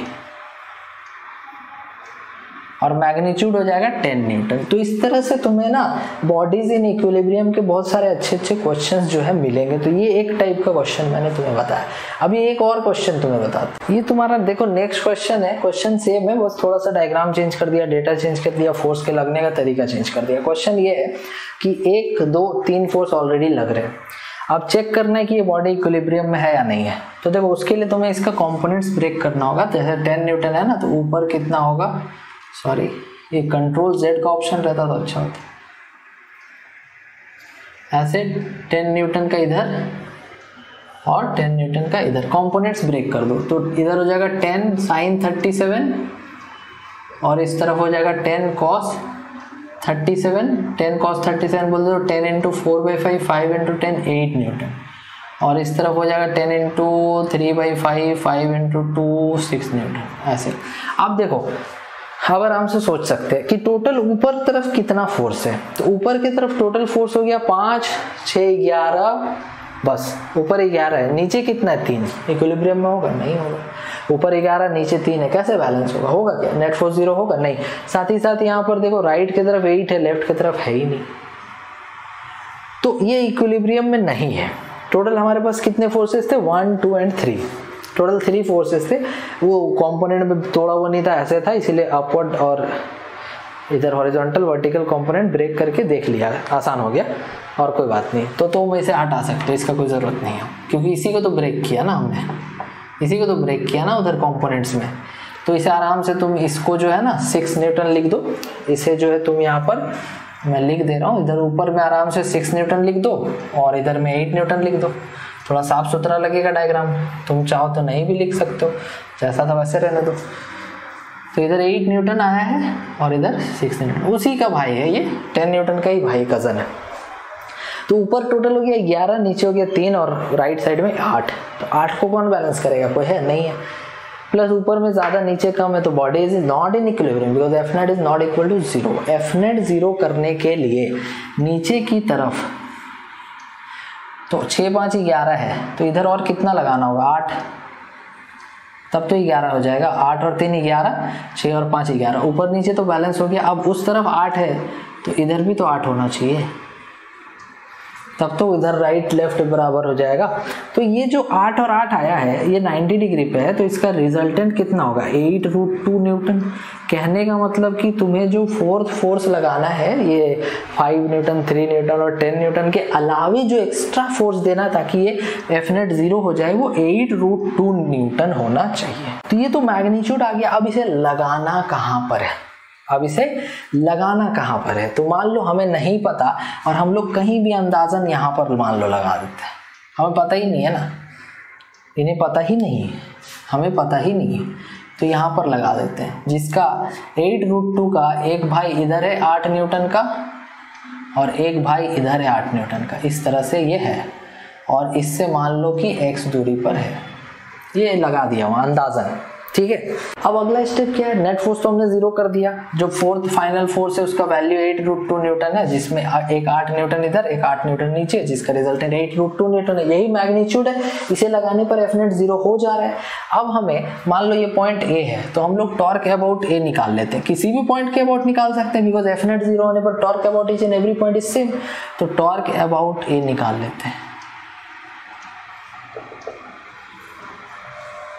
और मैग्नीट्यूड हो जाएगा 10 न्यूटन। तो इस तरह से तुम्हें ना बॉडीज इन इक्विलिब्रियम के बहुत सारे अच्छे अच्छे क्वेश्चंस जो है मिलेंगे। तो ये एक टाइप का क्वेश्चन मैंने तुम्हें बताया। अभी एक और क्वेश्चन तुम्हें बताता हूं। ये तुम्हारा देखो नेक्स्ट क्वेश्चन है, क्वेश्चन सेम है, बस थोड़ा सा डायग्राम चेंज कर दिया, डेटा चेंज कर दिया, फोर्स के लगने का तरीका चेंज कर दिया। क्वेश्चन ये है कि 1 2 3 फोर्स ऑलरेडी लग रहे हैं। अब चेक करना है कि ये बॉडी इक्विलिब्रियम में है या नहीं है। तो देखो उसके लिए तुम्हें इसका कॉम्पोनेंट्स ब्रेक करना होगा। जैसे 10 न्यूटन है ना, तो ऊपर कितना होगा, सॉरी ये कंट्रोल Z का ऑप्शन रहता तो अच्छा होता। ऐसे 10 न्यूटन का इधर और 10 न्यूटन का इधर, कंपोनेंट्स ब्रेक कर दो। तो इधर हो जाएगा 10 sin 37 और इस तरफ हो जाएगा 10 cos 37। 10 cos 37 बोल दो, 10 इंटू 4/5 5 इंटू 10 8 न्यूटन। और इस तरफ हो जाएगा 10 इंटू 3/5 5 इंटू 2 6 न्यूटन। ऐसे आप देखो अब आराम से सोच सकते हैं कि टोटल ऊपर तरफ कितना फोर्स है। तो ऊपर की तरफ टोटल फोर्स हो गया 5 6 11, बस ऊपर 11 है, नीचे कितना है 3। इक्विलिब्रियम में होगा, नहीं होगा। ऊपर 11 नीचे 3 है, कैसे बैलेंस होगा, होगा क्या, नेट फोर्स 0 होगा, नहीं। साथ ही साथ यहाँ पर देखो राइट की तरफ 8 है, लेफ्ट की तरफ है ही नहीं, तो ये इक्विलिब्रियम में नहीं है। टोटल हमारे पास कितने फोर्सेस थे, 1 2 एंड 3, टोटल 3 फोर्सेस थे। वो कंपोनेंट में थोड़ा वो नहीं था, ऐसे था, इसीलिए अपवर्ड और इधर हॉरिजॉन्टल वर्टिकल कंपोनेंट ब्रेक करके देख लिया, आसान हो गया और कोई बात नहीं। तो तुम इसे हटा सकते हो, इसका कोई ज़रूरत नहीं है, क्योंकि इसी को तो ब्रेक किया ना हमने, इसी को तो ब्रेक किया ना उधर कंपोनेंट्स में। तो इसे आराम से तुम इसको जो है ना 6 न्यूटन लिख दो। इसे जो है तुम यहाँ पर मैं लिख दे रहा हूँ, इधर ऊपर में आराम से 6 न्यूटन लिख दो और इधर में 8 न्यूटन लिख दो। थोड़ा साफ सुथरा लगेगा डायग्राम, तुम चाहो तो नहीं भी लिख सकते हो, जैसा था वैसे रहने दो। तो इधर 8 न्यूटन आया है और इधर 6 न्यूटन, उसी का भाई है ये, 10 न्यूटन का ही भाई कज़न है। तो ऊपर टोटल हो गया 11, नीचे हो गया 3 और राइट साइड में 8। तो 8 को कौन बैलेंस करेगा, कोई है नहीं है। प्लस ऊपर में ज़्यादा नीचे कम है, तो body is not in equilibrium because F net is not equal to 0। F net 0 करने के लिए नीचे की तरफ तो 6 5 11 है, तो इधर और कितना लगाना होगा, 8। तब तो 11 हो जाएगा, 8 और 3 11, 6 और 5 11, ऊपर नीचे तो बैलेंस हो गया। अब उस तरफ 8 है तो इधर भी तो 8 होना चाहिए, तब तो इधर राइट लेफ्ट बराबर हो जाएगा। तो ये जो 8 और 8 आया है ये 90 डिग्री पे है, तो इसका रिजल्टेंट कितना होगा 8√2 न्यूटन। कहने का मतलब कि तुम्हें जो फोर्थ फोर्स लगाना है ये 5 न्यूटन, 3 न्यूटन और 10 न्यूटन के अलावे जो एक्स्ट्रा फोर्स देना ताकि ये F नेट 0 हो जाए वो 8√2 न्यूटन होना चाहिए। तो ये तो मैग्नीट्यूड आ गया। अब इसे लगाना कहाँ पर है, अब इसे लगाना कहाँ पर है? तो मान लो हमें नहीं पता और हम लोग कहीं भी अंदाजन यहाँ पर मान लो लगा देते हैं, हमें पता ही नहीं है ना, इन्हें पता ही नहीं है, हमें पता ही नहीं है, तो यहाँ पर लगा देते हैं। जिसका 8√2 का एक भाई इधर है 8 न्यूटन का और एक भाई इधर है 8 न्यूटन का, इस तरह से ये है और इससे मान लो कि x दूरी पर है, ये लगा दिया वहाँ अंदाजन, ठीक है। अब अगला स्टेप क्या है, नेट फोर्स तो हमने 0 कर दिया, जो फोर्थ फाइनल फोर्स है उसका वैल्यू 8√2 न्यूटन है, जिसमें एक 8 न्यूटन इधर एक 8 न्यूटन नीचे, जिसका रिजल्टेंट 8√2 न्यूटन है। यही मैग्नीट्यूड है, इसे लगाने पर F नेट 0 हो जा रहा है। अब हमें मान लो ये पॉइंट A है तो हम लोग टॉर्क अबाउट A निकाल लेते हैं, किसी भी पॉइंट के अबाउट निकाल सकते हैं बिकॉज F नेट 0 होने पर torque about each and every point is same, तो टॉर्क अबाउट A निकाल लेते हैं,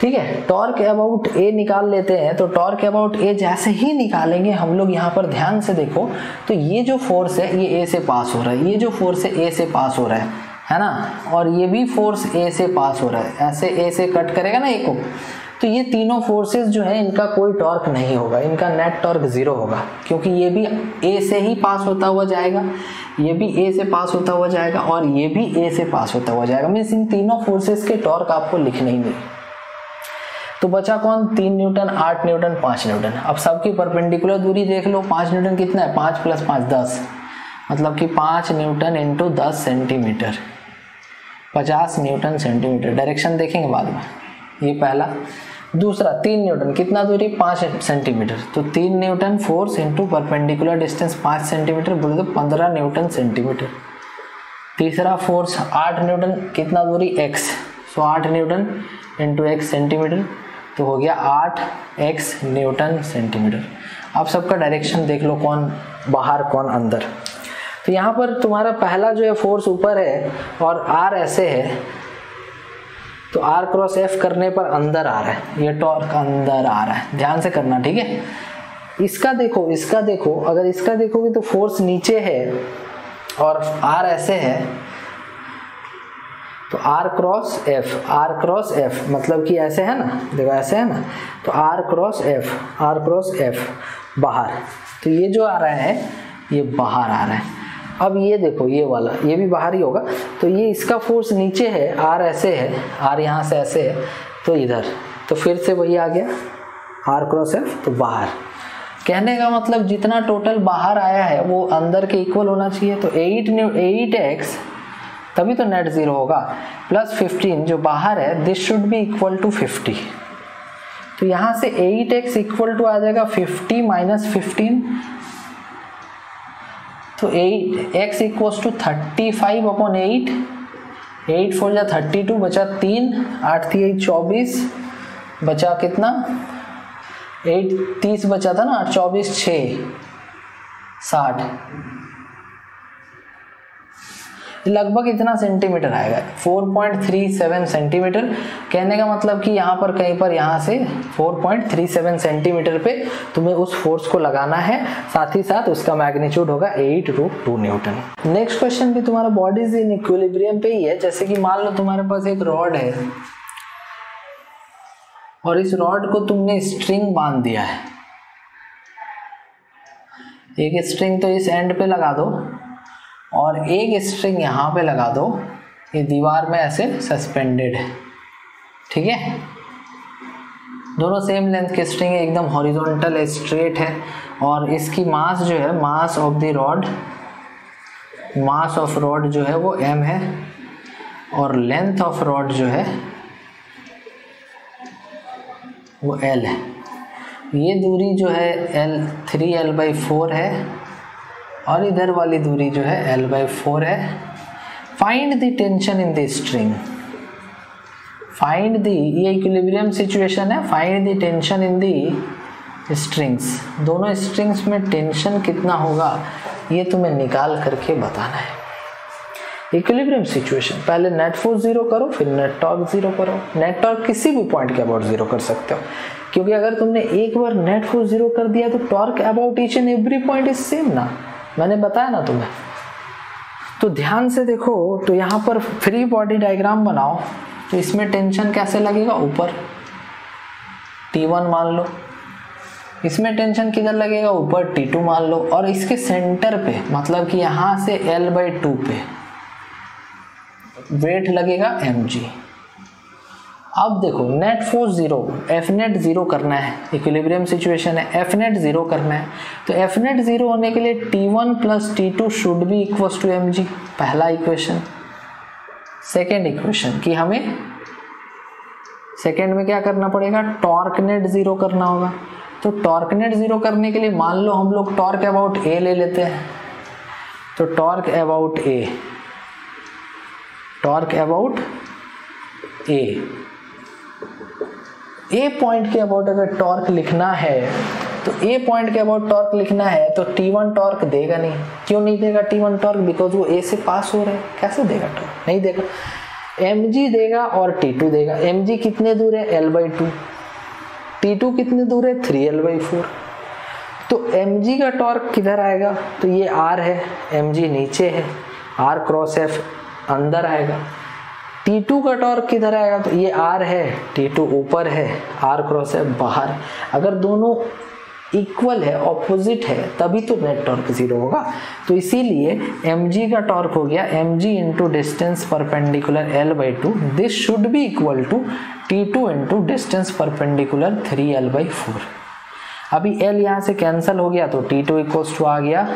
ठीक है। टॉर्क अबाउट A निकाल लेते हैं, तो टॉर्क अबाउट A जैसे ही निकालेंगे हम लोग यहाँ पर ध्यान से देखो तो ये जो फोर्स है ये A से पास हो रहा है, ये जो फोर्स है A से पास हो रहा है ना, और ये भी फोर्स A से पास हो रहा है, ऐसे A से कट करेगा ना A को, तो ये तीनों फोर्सेस जो है इनका कोई टॉर्क नहीं होगा, इनका नेट टॉर्क 0 होगा, क्योंकि ये भी A से ही पास होता हुआ जाएगा, ये भी A से पास होता हुआ जाएगा और ये भी A से पास होता हुआ जाएगा, मीन्स इन तीनों फोर्सेस के टॉर्क आपको लिखने ही नहीं। तो बचा कौन, 3 न्यूटन, 8 न्यूटन, 5 न्यूटन। अब सबकी परपेंडिकुलर दूरी देख लो, 5 न्यूटन कितना है, 5 + 5 10, मतलब कि 5 Newton × 10 centimetre, 50 Newton centimetre. Direction देखेंगे बाद में, ये पहला। दूसरा 3 न्यूटन, कितना दूरी, 5 सेंटीमीटर, तो 3 Newton force into perpendicular distance 5 centimetre, बोले तो 15 न्यूटन सेंटीमीटर। तीसरा फोर्स 8 न्यूटन, कितना दूरी, x, सो 8 न्यूटन × x सेंटीमीटर, तो हो गया 8x न्यूटन सेंटीमीटर। अब सबका डायरेक्शन देख लो, कौन बाहर कौन अंदर। तो यहाँ पर तुम्हारा पहला जो है फोर्स ऊपर है और R ऐसे है, तो R क्रॉस F करने पर अंदर आ रहा है, ये टॉर्क अंदर आ रहा है, ध्यान से करना, ठीक है। इसका देखो, इसका देखो, अगर इसका देखोगे तो फोर्स नीचे है और R ऐसे है, तो R क्रॉस F मतलब कि ऐसे है ना, देखो ऐसे है ना, तो R क्रॉस F बाहर, तो ये जो आ रहा है ये बाहर आ रहा है। अब ये देखो, ये वाला ये भी बाहर ही होगा, तो ये इसका फोर्स नीचे है, R ऐसे है, R यहाँ से ऐसे है, तो इधर, तो फिर से वही आ गया R क्रॉस F, तो बाहर। कहने का मतलब जितना टोटल बाहर आया है वो अंदर के इक्वल होना चाहिए, तो 8x तभी तो नेट 0 होगा, प्लस 15 जो बाहर है, this should be equal to 50। तो यहाँ से 8x इक्वल टू आ जाएगा 50 - 15, तो 8x इक्वल्स टू 35/8, 8 4 जा 32, बचा 3, 8 3 24, बचा कितना, 8 30 बचा था ना, 8 24 6 60, लगभग इतना सेंटीमीटर आएगा, 4.37 सेंटीमीटर। कहने का मतलब कि यहाँ पर कहीं पर यहाँ से 4.37 सेंटीमीटर पे तुम्हें उस फोर्स को लगाना है, साथ ही साथ उसका मैग्नीट्यूड होगा 8√2 न्यूटन। नेक्स्ट क्वेश्चन भी तुम्हारा बॉडीज इन इक्विलिब्रियम पे ही है। जैसे कि मान लो तुम्हारे पास एक रॉड है और इस रॉड को तुमने स्ट्रिंग बांध दिया है, एक स्ट्रिंग तो इस एंड पे लगा दो और एक स्ट्रिंग यहाँ पे लगा दो, ये दीवार में ऐसे सस्पेंडेड है, ठीक है। दोनों सेम लेंथ के स्ट्रिंग है, एकदम हॉरिजॉन्टल है, स्ट्रेट है, और इसकी मास जो है, mass of the rod, mass of rod जो है वो m है, और लेंथ ऑफ रॉड जो है वो l है। ये दूरी जो है L3L/4 है और इधर वाली दूरी जो है L/4 है। Find the tension in the string, find the, ये इक्विलिब्रियम सिचुएशन है, find the tension in the strings, दोनों स्ट्रिंग्स में टेंशन कितना होगा ये तुम्हें निकाल करके बताना है। इक्विलिब्रियम सिचुएशन, पहले नेट फोर्स जीरो करो, फिर नेट टॉर्क जीरो करो। नेट टॉर्क किसी भी पॉइंट के अबाउट जीरो कर सकते हो, क्योंकि अगर तुमने एक बार नेट फोर्स जीरो कर दिया तो torque about each and every point is same ना, मैंने बताया ना तुम्हें। तो ध्यान से देखो, तो यहाँ पर फ्री बॉडी डायग्राम बनाओ, तो इसमें टेंशन कैसे लगेगा, ऊपर T1 मान लो, इसमें टेंशन किधर लगेगा, ऊपर T2 मान लो, और इसके सेंटर पे मतलब कि यहाँ से L/2 पे वेट लगेगा mg। अब देखो net force zero, F net zero करना है, इक्विलिब्रियम सिचुएशन है, एफ नेट जीरो करना है, तो एफ नेट जीरो होने के लिए T1 plus T2 should be equal to mg, पहला इक्वेशन। सेकेंड इक्वेशन कि हमें सेकेंड में क्या करना पड़ेगा, टॉर्क नेट जीरो करना होगा। तो टॉर्क नेट जीरो करने के लिए मान लो हम लोग टॉर्क अबाउट ए ले लेते हैं, तो torque about A, torque about A point के अबाउट अगर टॉर्क लिखना है, तो ए पॉइंट के अबाउट टॉर्क लिखना है तो T1 टॉर्क देगा नहीं। क्यों नहीं देगा T1 टॉर्क, बिकॉज वो ए से पास हो रहा है, कैसे देगा टॉर्क, नहीं देगा। mg देगा और T2 देगा। mg कितने दूर है, L/2, T2 कितने दूर है, 3L/4। तो mg का टॉर्क किधर आएगा, तो ये r है, mg नीचे है, r क्रॉस f अंदर आएगा। T2 का टॉर्क किधर आएगा, तो ये r है, T2 ऊपर है, r क्रॉस f बाहर। अगर दोनों इक्वल है, ऑपोजिट है, तभी तो नेट टॉर्क जीरो होगा। तो इसीलिए mg का टॉर्क हो गया mg into distance perpendicular L/2, this should be equal to T2 into distance perpendicular 3L/4। अभी L यहाँ से कैंसिल हो गया, तो T2 इक्वल्स टू आ गया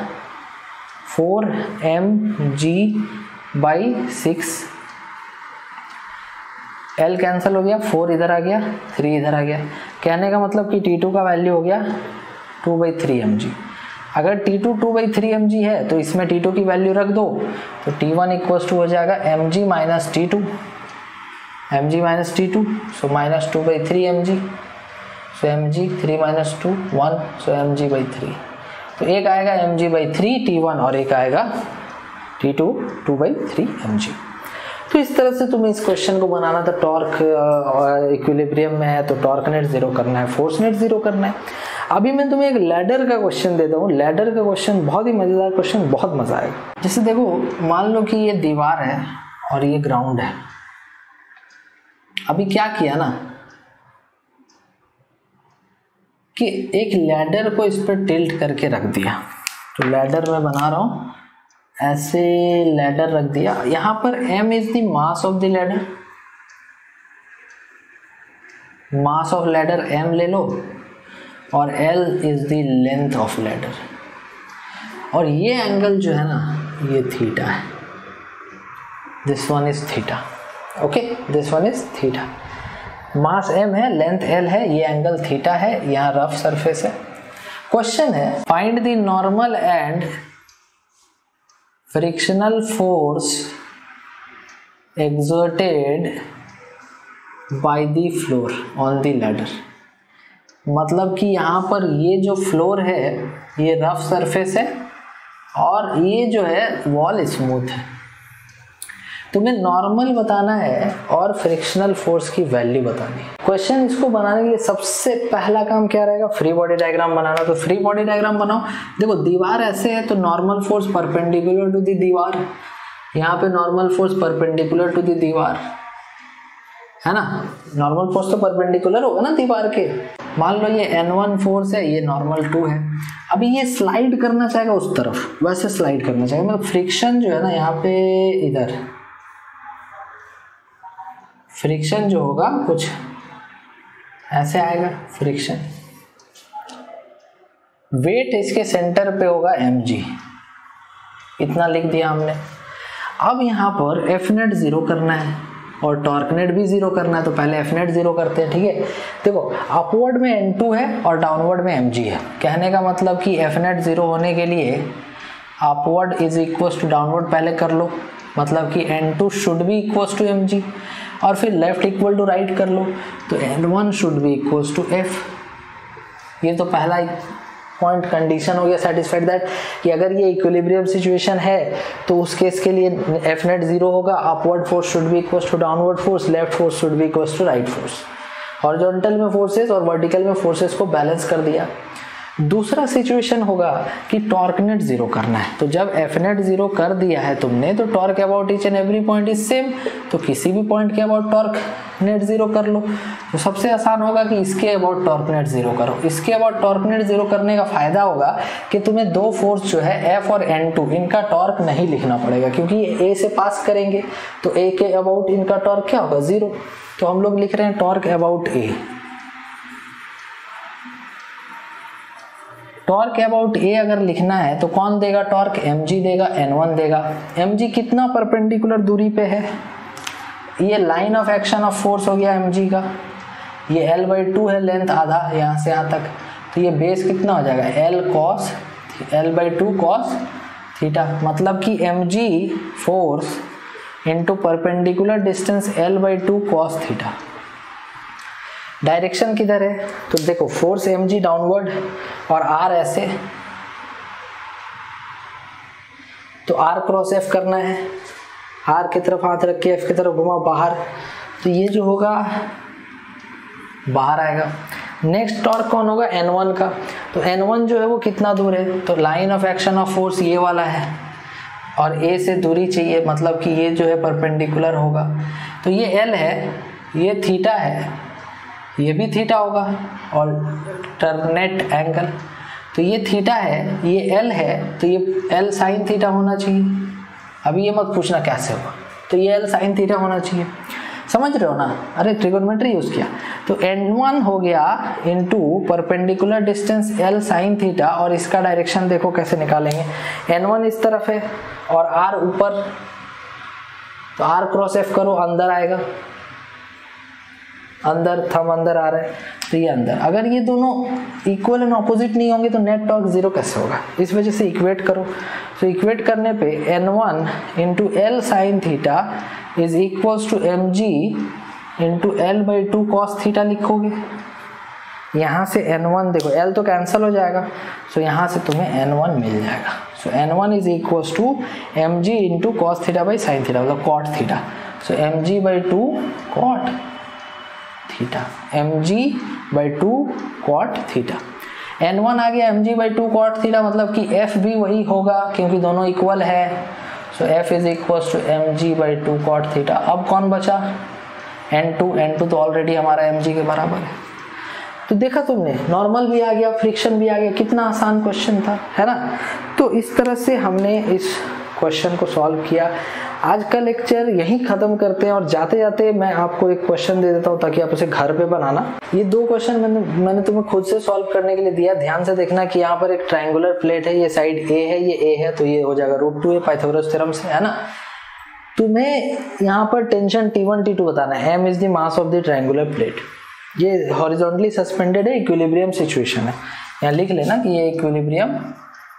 4mg/6, L कैंसिल हो गया, 4 इधर आ गया, 3 इधर आ गया। कहने का मतलब कि T2 का वैल्यू हो गया 2/3 mg। अगर T2 2/3 mg है तो इसमें T2 की वैल्यू रख दो, तो T1 इक्वल्स टू हो जाएगा mg minus T2, mg minus T2, so minus 2/3 mg, सो mg 3 माइनस 2 1, सो mg/3। तो एक आएगा mg/3 T1 और एक आएगा T2 2/3 mg। तो इस तरह से तुम्हें इस क्वेश्चन को बनाना था। टॉर्क इक्विलिब्रियम में है तो टॉर्क नेट जीरो करना है, फोर्स नेट जीरो करना है। अभी मैं तुम्हें एक लैडर का क्वेश्चन देता हूँ। लैडर का क्वेश्चन बहुत ही मजेदार क्वेश्चन, बहुत मजा आएगा। जैसे देखो, मान लो कि ये दीवार है और ये ग्राउंड है। अभी क्या किया ना कि एक लैडर को इस पर टिल्ट करके रख दिया। तो लैडर मैं बना रहा हूं, ऐसे लैडर रख दिया। यहां पर m is the mass of the ladder, mass of ladder m ले लो, और l is the length of ladder. और ये एंगल जो है ना, ये थीटा है, this one is theta, okay, this one is theta. Mass m है, लेंथ l है, ये एंगल थीटा है, यहाँ रफ सरफेस है। क्वेश्चन है, find the normal and frictional force exerted by the floor on the ladder। मतलब कि यहाँ पर ये जो फ्लोर है ये रफ सरफेस है और ये जो है वॉल स्मूथ है। तुम्हें नॉर्मल बताना है और फ्रिक्शनल फोर्स की वैल्यू बतानी है। क्वेश्चन इसको बनाने के लिए सबसे पहला काम क्या रहेगा, फ्री बॉडी डायग्राम बनाना। तो फ्री बॉडी डायग्राम बनाओ। देखो दीवार ऐसे है तो normal force perpendicular to the दीवार, यहाँ पे normal force perpendicular to the दीवार है ना। नॉर्मल फोर्स तो परपेंडिकुलर होगा ना दीवार के। मान लो ये N1 फोर्स है, ये नॉर्मल 2 है। अभी ये स्लाइड करना चाहेगा उस तरफ, वैसे स्लाइड करना चाहेगा, मतलब फ्रिक्शन जो है ना यहाँ पे, इधर फ्रिक्शन जो होगा कुछ ऐसे आएगा फ्रिक्शन। वेट इसके सेंटर पे होगा mg, इतना लिख दिया हमने। अब यहाँ पर एफ नेट जीरो करना है और टॉर्क नेट भी जीरो करना है, तो पहले एफ नेट जीरो करते हैं, ठीक है। देखो अपवर्ड में n2 है और डाउनवर्ड में mg है। कहने का मतलब कि एफ नेट जीरो होने के लिए upward is equal to downward पहले कर लो, मतलब कि n2 should be equal to mg। और फिर लेफ्ट इक्वल टू राइट कर लो, तो N1 should be equals to F। ये तो पहला पॉइंट कंडीशन हो गया सेटिस्फाइड दैट कि अगर ये इक्विलिब्रियम सिचुएशन है तो उस केस के लिए F नेट 0 होगा, upward force should be equals to downward force, left force should be equals to right force. Horizontal में फोर्सेस और वर्टिकल में फोर्सेस को बैलेंस कर दिया। दूसरा सिचुएशन होगा कि टॉर्क नेट 0 करना है, तो जब F नेट 0 कर दिया है तुमने तो torque about each and every point is same, तो किसी भी पॉइंट के अबाउट टॉर्क नेट 0 कर लो। तो सबसे आसान होगा कि इसके अबाउट टॉर्क नेट 0 करो। इसके अबाउट टॉर्क नेट 0 करने का फायदा होगा कि तुम्हें दो फोर्स जो है F और N2 इनका टॉर्क नहीं लिखना पड़ेगा, क्योंकि ये A से पास करेंगे तो A के अबाउट इनका टॉर्क क्या होगा 0। तो हम लोग लिख रहे हैं torque about A। Torque about A अगर लिखना है तो कौन देगा टॉर्क, mg देगा, N1 देगा। mg कितना परपेंडिकुलर दूरी पे है, ये line of action of force हो गया mg का, ये L/2 है लेंथ आधा यहाँ से यहाँ तक, तो ये बेस कितना हो जाएगा L/2 cos थीटा, मतलब कि mg force into perpendicular distance L/2 cos theta. Direction किधर है, तो देखो फोर्स mg डाउनवर्ड और r ऐसे, तो r क्रॉस f करना है, r की तरफ हाथ रख के f की तरफ घुमा बाहर, तो ये जो होगा बाहर आएगा। नेक्स्ट टॉर्क कौन होगा, N1 का, तो N1 जो है वो कितना दूर है, तो line of action of force ये वाला है और A से दूरी चाहिए, मतलब कि ये जो है परपेंडिकुलर होगा, तो ये L है, ये थीटा है, ये भी थीटा होगा, और टर्नेट एंगल, तो ये थीटा है, ये L है, तो ये L साइन थीटा होना चाहिए। अभी ये मत पूछना कैसे होगा, तो ये L साइन थीटा होना चाहिए, समझ रहे हो ना, अरे ट्रिगोनोमेट्री यूज किया। तो N1 हो गया into perpendicular distance L sine theta, और इसका डायरेक्शन देखो कैसे निकालेंगे, N1 इस तरफ है और R ऊपर, तो R क्रॉस F करो, अंदर आएगा, अंदर थंब अंदर आ रहा है, तो ये अंदर। अगर ये दोनों इक्वल एंड ऑपोजिट नहीं होंगे तो नेट टॉर्क 0 कैसे होगा, इस वजह से इक्वेट करो। तो इक्वेट करने पे N1 into L sine theta is equals to mg into L/2 cos theta लिखोगे। यहाँ से N1 देखो, L तो कैंसिल हो जाएगा, सो यहाँ से तुम्हें N1 मिल जाएगा। So N1 is equals to mg into cos theta by sine theta, मतलब cot theta, so mg/2 cot theta, mg/2 cot theta. N1 आ गया mg/2 cot थीटा, मतलब कि f भी वही होगा क्योंकि दोनों इक्वल है, so f is equals to mg/2 cot theta. अब कौन बचा, N2 तो ऑलरेडी हमारा mg के बराबर है। तो देखा तुमने, नॉर्मल भी आ गया, फ्रिक्शन भी आ गया, कितना आसान क्वेश्चन था, है ना। तो इस तरह से हमने इस क्वेश्चन को सॉल्व किया। आज का लेक्चर यहीं खत्म करते हैं, और जाते जाते मैं आपको एक क्वेश्चन दे देता हूं ताकि आप उसे घर पे बनाना। ये दो क्वेश्चन मैंने तुम्हें खुद से सॉल्व करने के लिए दिया। ध्यान से देखना कि यहाँ पर एक ट्रायंगुलर प्लेट है, ये साइड A है, ये A है, तो ये हो जाएगा √2A पाइथागोरस थ्योरम से, है ना। तुम्हें यहाँ पर टेंशन T1 T2 बताना है। m is the mass of the triangular plate. ये हॉरिजॉन्टली सस्पेंडेड है, इक्विलिब्रियम सिचुएशन है। यहाँ लिख लेना कि ये इक्विलिब्रियम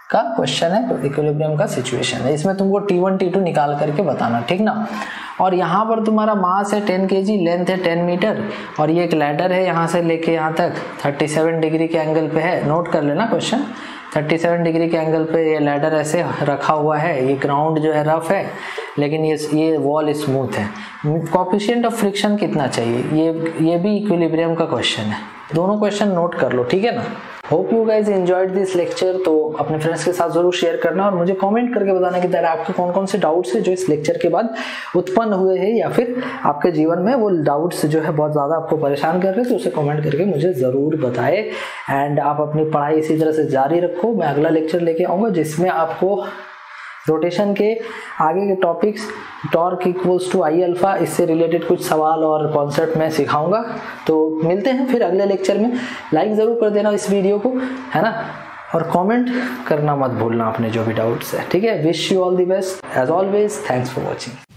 का क्वेश्चन है, तो इक्विलिब्रियम का सिचुएशन है। इसमें तुमको T1 T2 निकाल करके बताना, ठीक ना। और यहाँ पर तुम्हारा मास है 10 kg, लेंथ है 10 मीटर, और ये एक लैडर है यहाँ से लेके यहाँ तक 37 डिग्री के एंगल पे है। नोट कर लेना क्वेश्चन, 37 डिग्री के एंगल पे ये लैडर ऐसे रखा हुआ है। ये ग्राउंड जो है रफ है, लेकिन ये वॉल स्मूथ है। कोएफिशिएंट ऑफ फ्रिक्शन कितना चाहिए, ये भी इक्विलिब्रियम का क्वेश्चन है। दोनों क्वेश्चन नोट कर लो, ठीक है ना। Hope you guys enjoyed this lecture. तो अपने फ्रेंड्स के साथ जरूर शेयर करना और मुझे कमेंट करके बताना कि यार आपके कौन कौन से डाउट्स हैं जो इस लेक्चर के बाद उत्पन्न हुए हैं, या फिर आपके जीवन में वो डाउट्स जो है बहुत ज़्यादा आपको परेशान कर रहे थे, उसे कमेंट करके मुझे ज़रूर बताएं। एंड आप अपनी पढ़ाई इसी तरह से जारी रखो। मैं अगला लेक्चर लेके आऊँगा जिसमें आपको रोटेशन के आगे के topics, torque equals to I alpha, इससे रिलेटेड कुछ सवाल और कॉन्सेप्ट मैं सिखाऊंगा। तो मिलते हैं फिर अगले लेक्चर में। लाइक ज़रूर कर देना इस वीडियो को, है ना, और कमेंट करना मत भूलना अपने जो भी डाउट्स है, ठीक है। Wish you all the best as always. Thanks for watching.